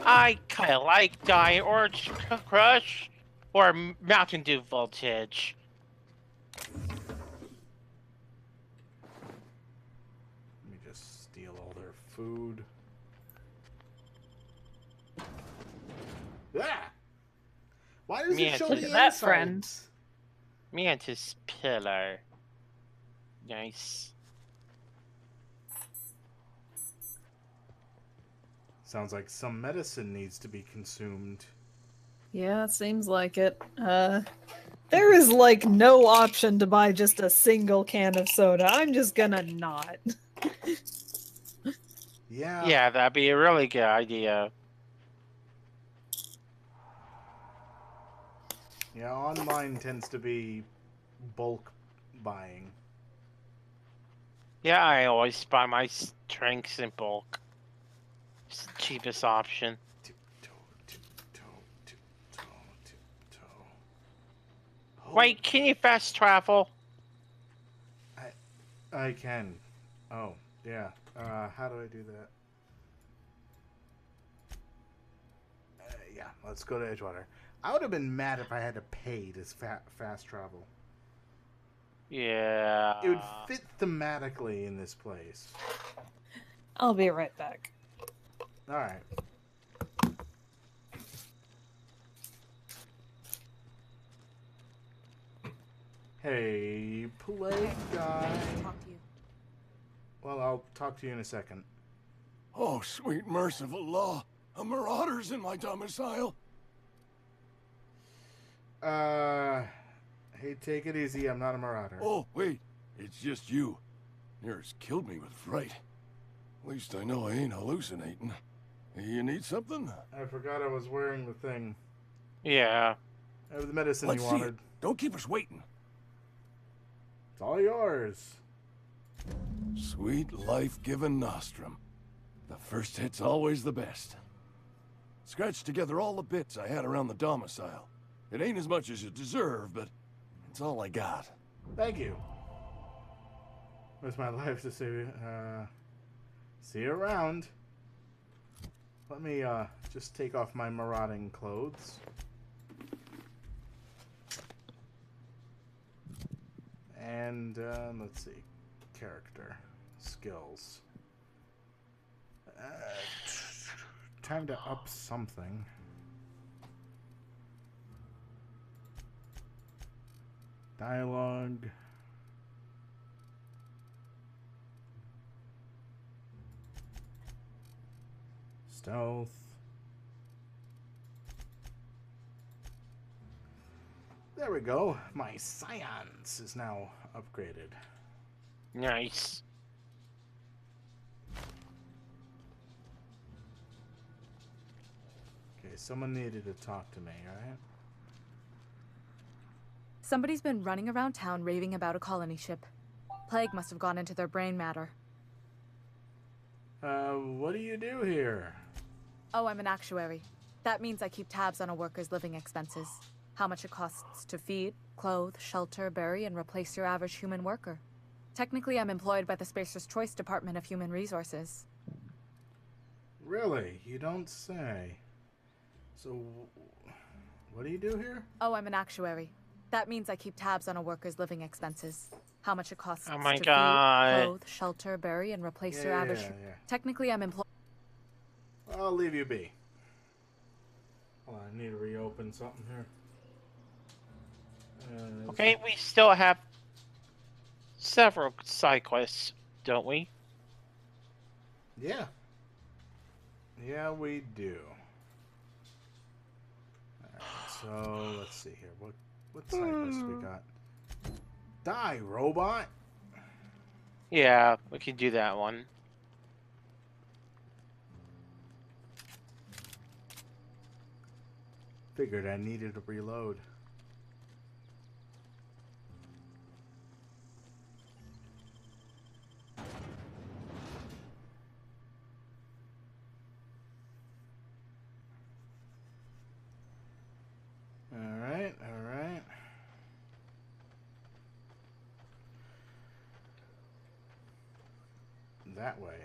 I kind of like Diet Orange Crush or Mountain Dew Voltage. Let me just steal all their food. Ah! Why does it show Look the at that, inside? friend. Mantis Pillar. Nice. Sounds like some medicine needs to be consumed. Yeah, it seems like it. There is like no option to buy just a single can of soda. I'm just gonna not. Yeah. Yeah, that'd be a really good idea. Yeah, online tends to be bulk buying. Yeah, I always buy my drinks in bulk. It's the cheapest option. Wait, can you fast travel? I can. Oh, yeah. How do I do that? Yeah, let's go to Edgewater. I would have been mad if I had to pay to fast travel. Yeah. It would fit thematically in this place. I'll be right back. Alright. Hey, plague guy. Talk to you. Well, I'll talk to you in a second. Oh, sweet merciful law. A marauder's in my domicile. Hey, take it easy. I'm not a marauder. Oh, wait. It's just you. Near's killed me with fright. At least I know I ain't hallucinating. You need something? I forgot I was wearing the thing. Yeah. I have the medicine Let's you see wanted. it. Don't keep us waiting. It's all yours. Sweet life-giving nostrum. The first hit's always the best. Scratched together all the bits I had around the domicile. It ain't as much as you deserve, but it's all I got. Thank you. It's my life to see. See you around. Let me just take off my marauding clothes. And let's see, character, skills. Time to up something. Dialogue. Stealth. There we go. My science is now upgraded. Nice. Okay, someone needed to talk to me, alright? Somebody's been running around town raving about a colony ship. Plague must have gone into their brain matter. What do you do here? Oh, I'm an actuary. That means I keep tabs on a worker's living expenses. How much it costs to feed, clothe, shelter, bury, and replace your average human worker. Technically, I'm employed by the Spacer's Choice Department of Human Resources. Really? You don't say. So, what do you do here? Oh, I'm an actuary. That means I keep tabs on a worker's living expenses. How much it costs Oh my to God. feed, clothe, shelter, bury, and replace your average... Yeah. Technically, I'm employed... I'll leave you be. Hold on, I need to reopen something here. Okay, we still have several side quests, don't we? Yeah. Yeah, we do. Alright, so let's see here. What side quests we got? Die, robot! Yeah, we can do that one. Figured I needed to reload. Alright, alright. That way.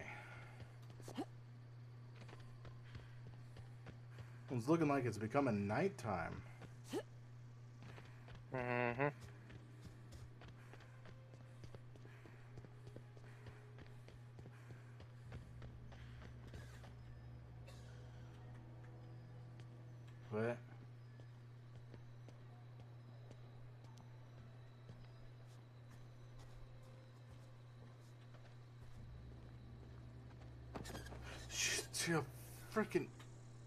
It's looking like it's becoming nighttime. Mm-hmm. What? Shit, a freaking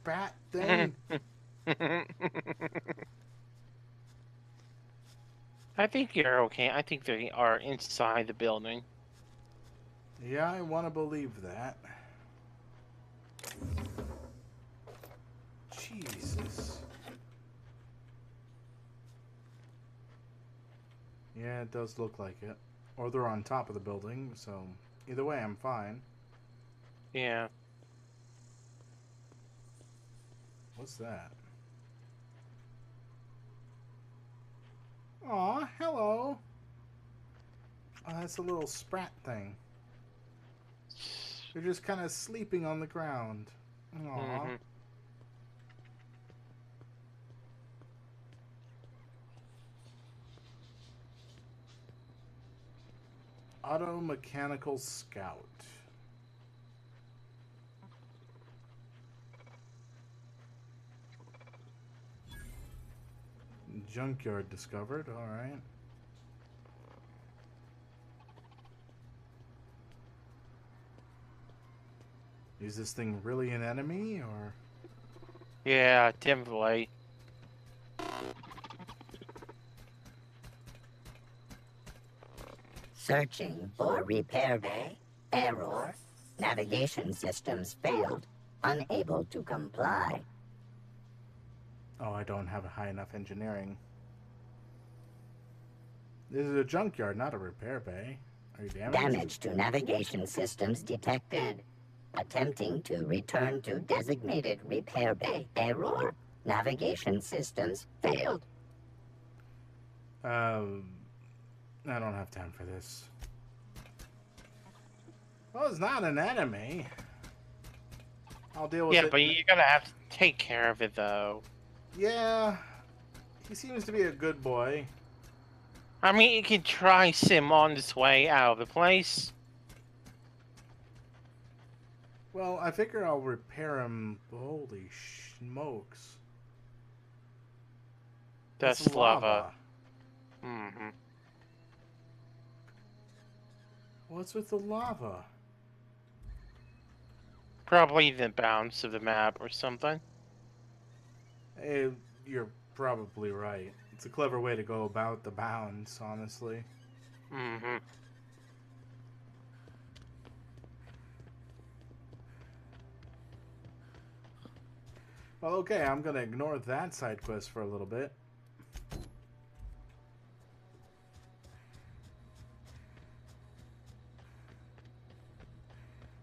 bat thing. I think you're okay. I think they are inside the building. Yeah, I want to believe that. Jesus. Yeah, it does look like it. Or they're on top of the building, so either way, I'm fine. Yeah. What's that? Aw, hello. Oh, that's a little sprat thing. They're just kind of sleeping on the ground. Aw. Mm-hmm. Auto Mechanical Scout. Junkyard discovered, alright. Is this thing really an enemy, or? Yeah, definitely. Searching for repair bay. Error. Navigation systems failed. Unable to comply. Oh, I don't have a high enough engineering. This is a junkyard, not a repair bay. Are you damaged? Damage to navigation systems detected. Attempting to return to designated repair bay. Error. Navigation systems failed. I don't have time for this. Well, it's not an enemy. I'll deal with it. Yeah, but you're gonna have to take care of it, though. Yeah. He seems to be a good boy. I mean, you can try sim on this way out of the place. Well, I figure I'll repair him. Holy smokes. That's lava. Mm-hmm. What's with the lava? Probably the bounce of the map or something. Hey, you're probably right. It's a clever way to go about the bounds, honestly. Mm-hmm. Well, okay, I'm gonna ignore that side quest for a little bit.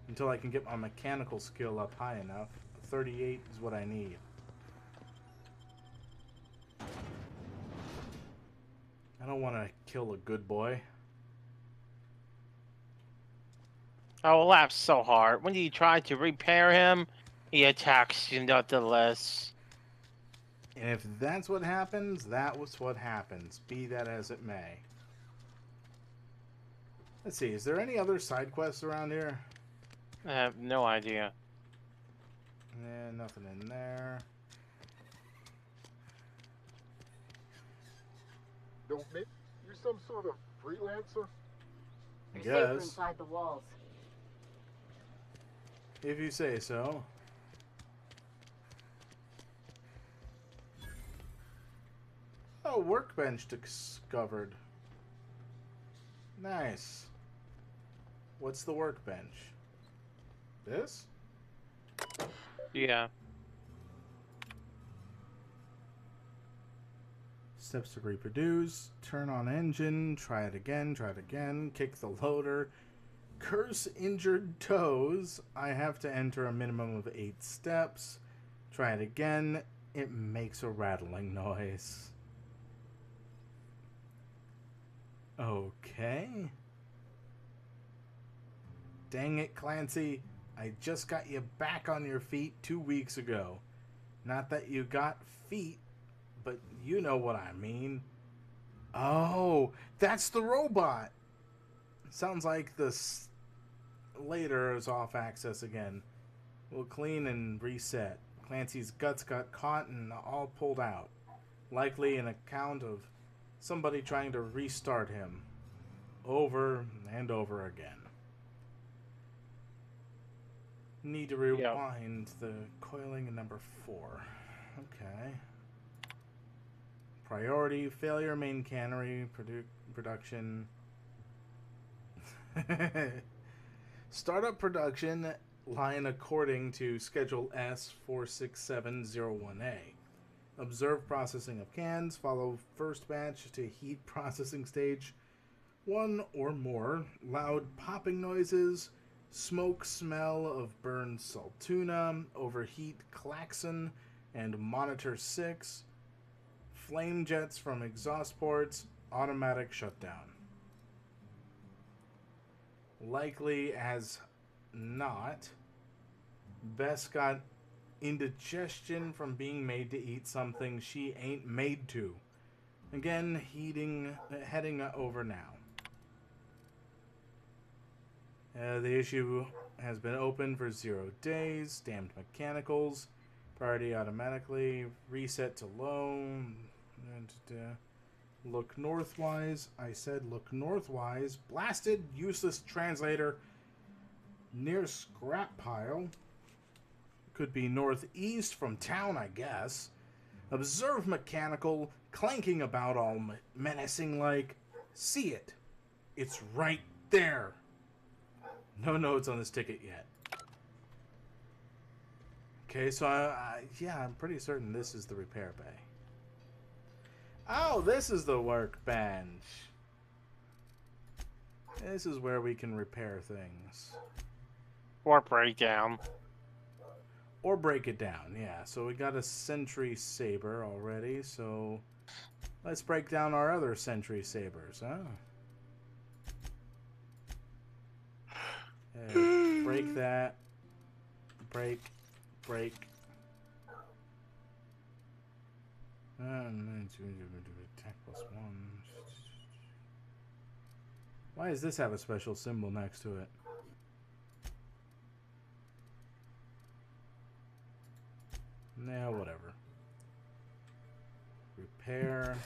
Until I can get my mechanical skill up high enough. 38 is what I need. I don't want to kill a good boy. I will laugh so hard. When you try to repair him, he attacks you nonetheless. And if that's what happens, that was what happens. Be that as it may. Let's see, is there any other side quests around here? I have no idea. Nothing in there. Don't make you some sort of freelancer? I You're safer guess. inside the walls. If you say so. Oh, workbench discovered. Nice. What's the workbench? This? Yeah. steps to reproduce. Turn on engine. Try it again. Try it again. Kick the loader. Curse injured toes. I have to enter a minimum of 8 steps. Try it again. It makes a rattling noise. Okay. Dang it, Clancy. I just got you back on your feet 2 weeks ago. Not that you got feet, but you know what I mean. Oh, that's the robot. Sounds like this later is off access again. We'll clean and reset. Clancy's guts got caught and all pulled out. Likely an account of somebody trying to restart him. Over and over again. Need to rewind the coiling in number 4. Okay. Priority, failure, main cannery, production. Startup production line according to Schedule S467001A. Observe processing of cans. Follow first batch to heat processing stage. 1 or more. Loud popping noises. Smoke smell of burned salt tuna. Overheat klaxon and monitor 6. Flame jets from exhaust ports. Automatic shutdown. Likely as not. Bess got indigestion from being made to eat something she ain't made to. Again, heading over now. The issue has been open for 0 days. Damned mechanicals. Priority automatically. Reset to low. And, look northwise. I said look northwise. Blasted, useless translator. Near scrap pile. Could be northeast from town, I guess. Observe mechanical. Clanking about all menacing like. See it. It's right there. No notes on this ticket yet. Okay, so yeah, I'm pretty certain this is the repair bay. Oh, this is the workbench. This is where we can repair things. Or break down. Or break it down, yeah. So we got a Sentry Saber already, so let's break down our other Sentry Sabers, huh? Break that. Break. Attack +1. Why does this have a special symbol next to it? Nah, whatever. Repair.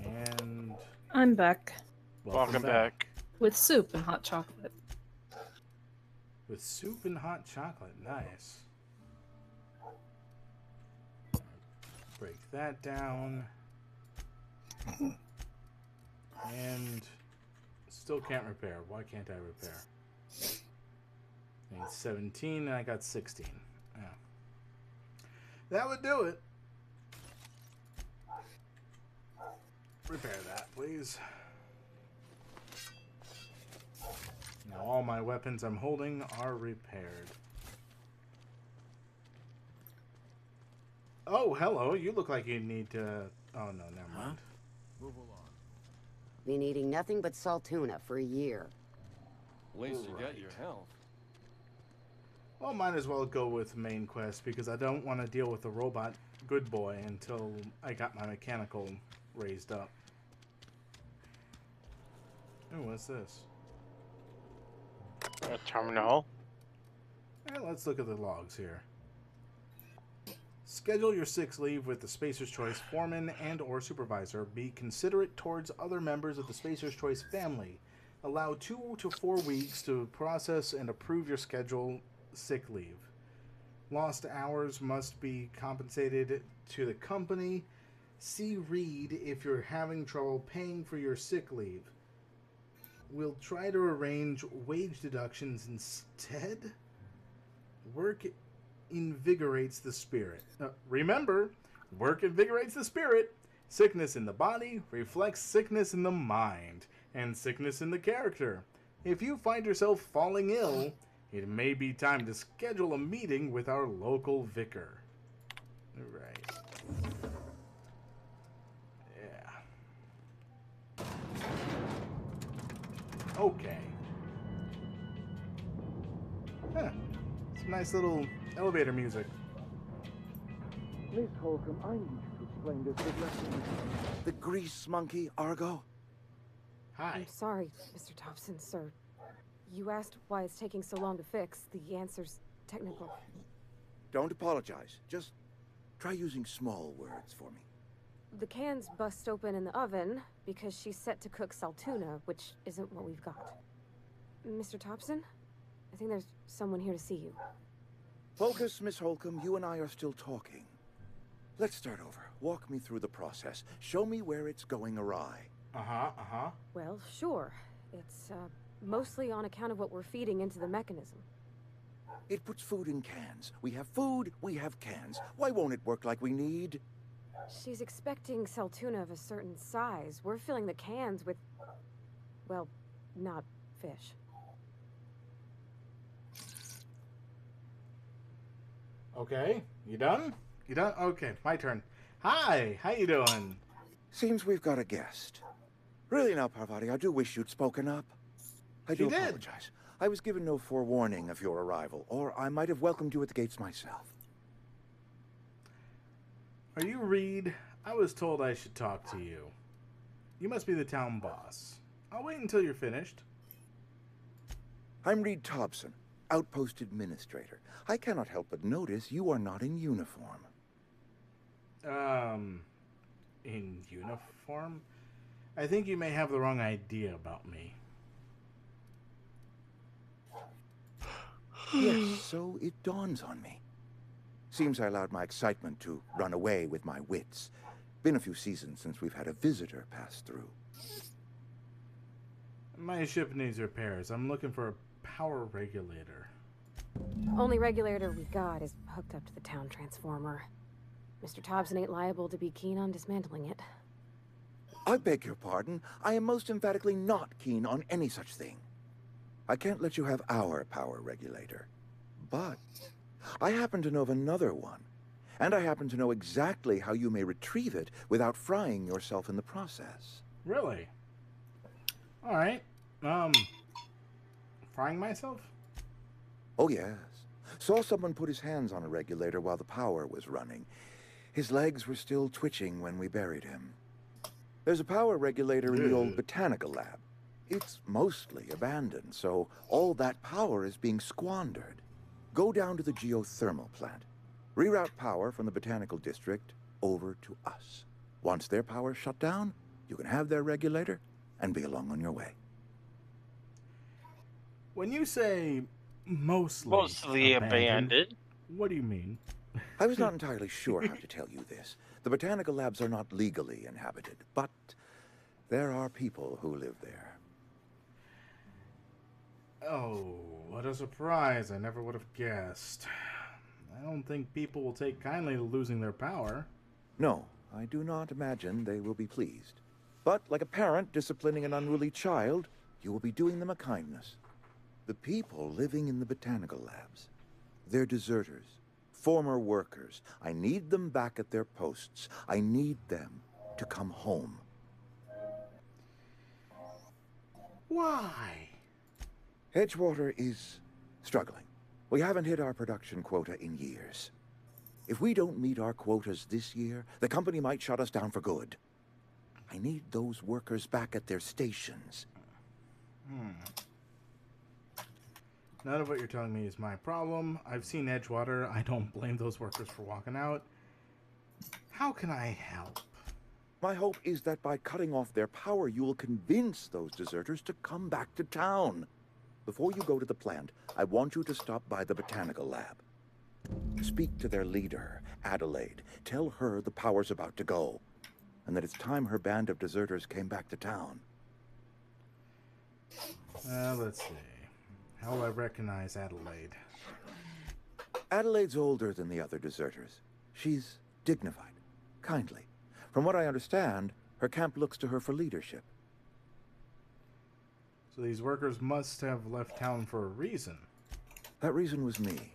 And... I'm back. Welcome back. With soup and hot chocolate. With soup and hot chocolate. Nice. Break that down. And still can't repair. Why can't I repair? I need 17 and I got 16. Yeah. That would do it. Repair that, please. Now all my weapons I'm holding are repaired. Oh, hello. You look like you need to... Oh, no, never mind. Move along. Been eating nothing but salt tuna for a year. At least you got your health. Well, might as well go with main quest because I don't want to deal with the robot good boy until I got my mechanical raised up. Ooh, what's this? A terminal. Let's look at the logs here. Schedule your 6 leave with the Spacer's Choice foreman and or supervisor. Be considerate towards other members of the Spacer's Choice family. Allow 2 to 4 weeks to process and approve your schedule sick leave. Lost hours must be compensated to the company. See Reed if you're having trouble paying for your sick leave. We'll try to arrange wage deductions instead. Work invigorates the spirit. Remember, work invigorates the spirit. Sickness in the body reflects sickness in the mind, and sickness in the character. If you find yourself falling ill, it may be time to schedule a meeting with our local vicar. Alright. Yeah. Okay. Huh. Some nice little elevator music. Miss Holcomb, I need you to explain this addressing the grease monkey, Argo. Hi. I'm sorry, Mr. Thompson, sir. You asked why it's taking so long to fix. The answer's technical. Don't apologize. Just try using small words for me. The cans bust open in the oven because she's set to cook saltuna, which isn't what we've got. Mr. Thompson? I think there's someone here to see you. Focus, Miss Holcomb. You and I are still talking. Let's start over. Walk me through the process. Show me where it's going awry. Well, sure. It's, mostly on account of what we're feeding into the mechanism. It puts food in cans. We have food, we have cans. Why won't it work like we need? She's expecting saltuna of a certain size. We're filling the cans with, well, not fish. Okay, you done? You done? Okay, my turn. Hi, how you doing? Seems we've got a guest. Really now, Parvati, I do wish you'd spoken up. I do apologize. I was given no forewarning of your arrival, or I might have welcomed you at the gates myself. Are you Reed? I was told I should talk to you. You must be the town boss. I'll wait until you're finished. I'm Reed Thompson, Outpost Administrator. I cannot help but notice you are not in uniform. In uniform? I think you may have the wrong idea about me. Yes, so it dawns on me. Seems I allowed my excitement to run away with my wits. Been a few seasons since we've had a visitor pass through. My ship needs repairs. I'm looking for a power regulator. Only regulator we got is hooked up to the town transformer. Mr. Thompson ain't liable to be keen on dismantling it. I beg your pardon. I am most emphatically not keen on any such thing. I can't let you have our power regulator. But I happen to know of another one. And I happen to know exactly how you may retrieve it without frying yourself in the process. Really? Alright. Frying myself? Oh, yes. Saw someone put his hands on a regulator while the power was running. His legs were still twitching when we buried him. There's a power regulator in the old botanical lab. It's mostly abandoned, so all that power is being squandered. Go down to the geothermal plant. Reroute power from the botanical district over to us. Once their power's shut down, you can have their regulator and be along on your way. When you say mostly abandoned, what do you mean? I was not entirely sure how to tell you this. The botanical labs are not legally inhabited, but there are people who live there. Oh, what a surprise. I never would have guessed. I don't think people will take kindly to losing their power. No, I do not imagine they will be pleased. But like a parent disciplining an unruly child, you will be doing them a kindness. The people living in the botanical labs, they're deserters, former workers. I need them back at their posts. I need them to come home. Why? Edgewater is struggling. We haven't hit our production quota in years. If we don't meet our quotas this year, the company might shut us down for good. I need those workers back at their stations. None of what you're telling me is my problem. I've seen Edgewater. I don't blame those workers for walking out. How can I help? My hope is that by cutting off their power, you will convince those deserters to come back to town. Before you go to the plant, I want you to stop by the botanical lab. Speak to their leader, Adelaide. Tell her the power's about to go, and that it's time her band of deserters came back to town. Let's see. How will I recognize Adelaide? Adelaide's older than the other deserters. She's dignified, kindly. From what I understand, her camp looks to her for leadership. So these workers must have left town for a reason. That reason was me.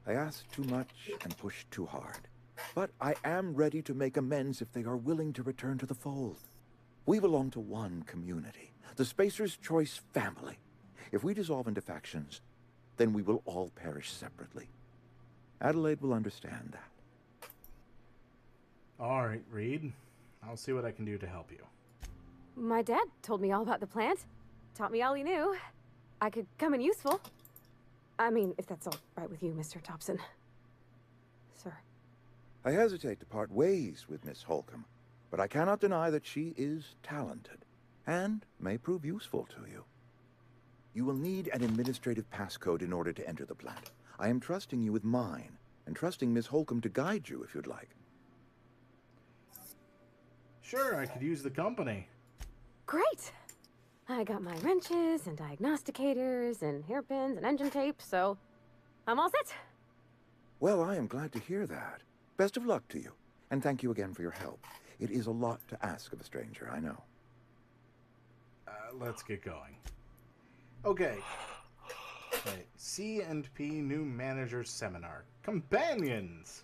I asked too much and pushed too hard. But I am ready to make amends if they are willing to return to the fold. We belong to one community, the Spacer's Choice family. If we dissolve into factions, then we will all perish separately. Adelaide will understand that. All right, Reed. I'll see what I can do to help you. My dad told me all about the plant. Taught me all he knew. I could come in useful. I mean, if that's all right with you, Mr. Thompson. Sir. I hesitate to part ways with Miss Holcomb, but I cannot deny that she is talented and may prove useful to you. You will need an administrative passcode in order to enter the plant. I am trusting you with mine, and trusting Miss Holcomb to guide you if you'd like. Sure, I could use the company. Great! I got my wrenches and diagnosticators and hairpins and engine tape, so I'm all set. Well, I am glad to hear that. Best of luck to you, and thank you again for your help. It is a lot to ask of a stranger, I know. Let's get going. Okay. Right. C&P New Manager Seminar. Companions!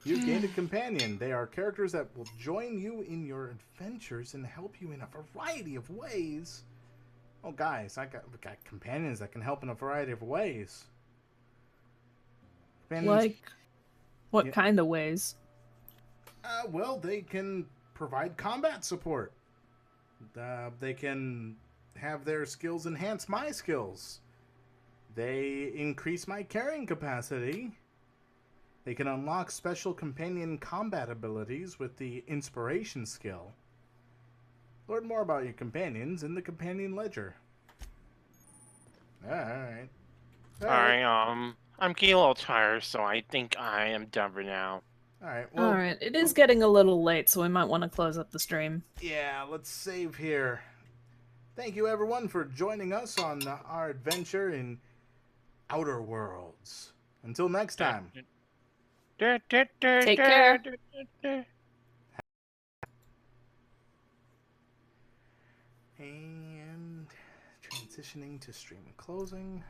You've gained a companion. They are characters that will join you in your adventures and help you in a variety of ways. Oh, guys, we got companions that can help in a variety of ways. Like, what kind of ways? Well, they can provide combat support. They can have their skills enhance my skills. They increase my carrying capacity. They can unlock special companion combat abilities with the Inspiration skill. Learn more about your companions in the Companion Ledger. Alright. I'm getting a little tired, so I think I am done for now. Alright, well... Alright, it is getting a little late, so we might want to close up the stream. Yeah, let's save here. Thank you, everyone, for joining us on our adventure in Outer Worlds. Until next time. Take care. And transitioning to stream closing.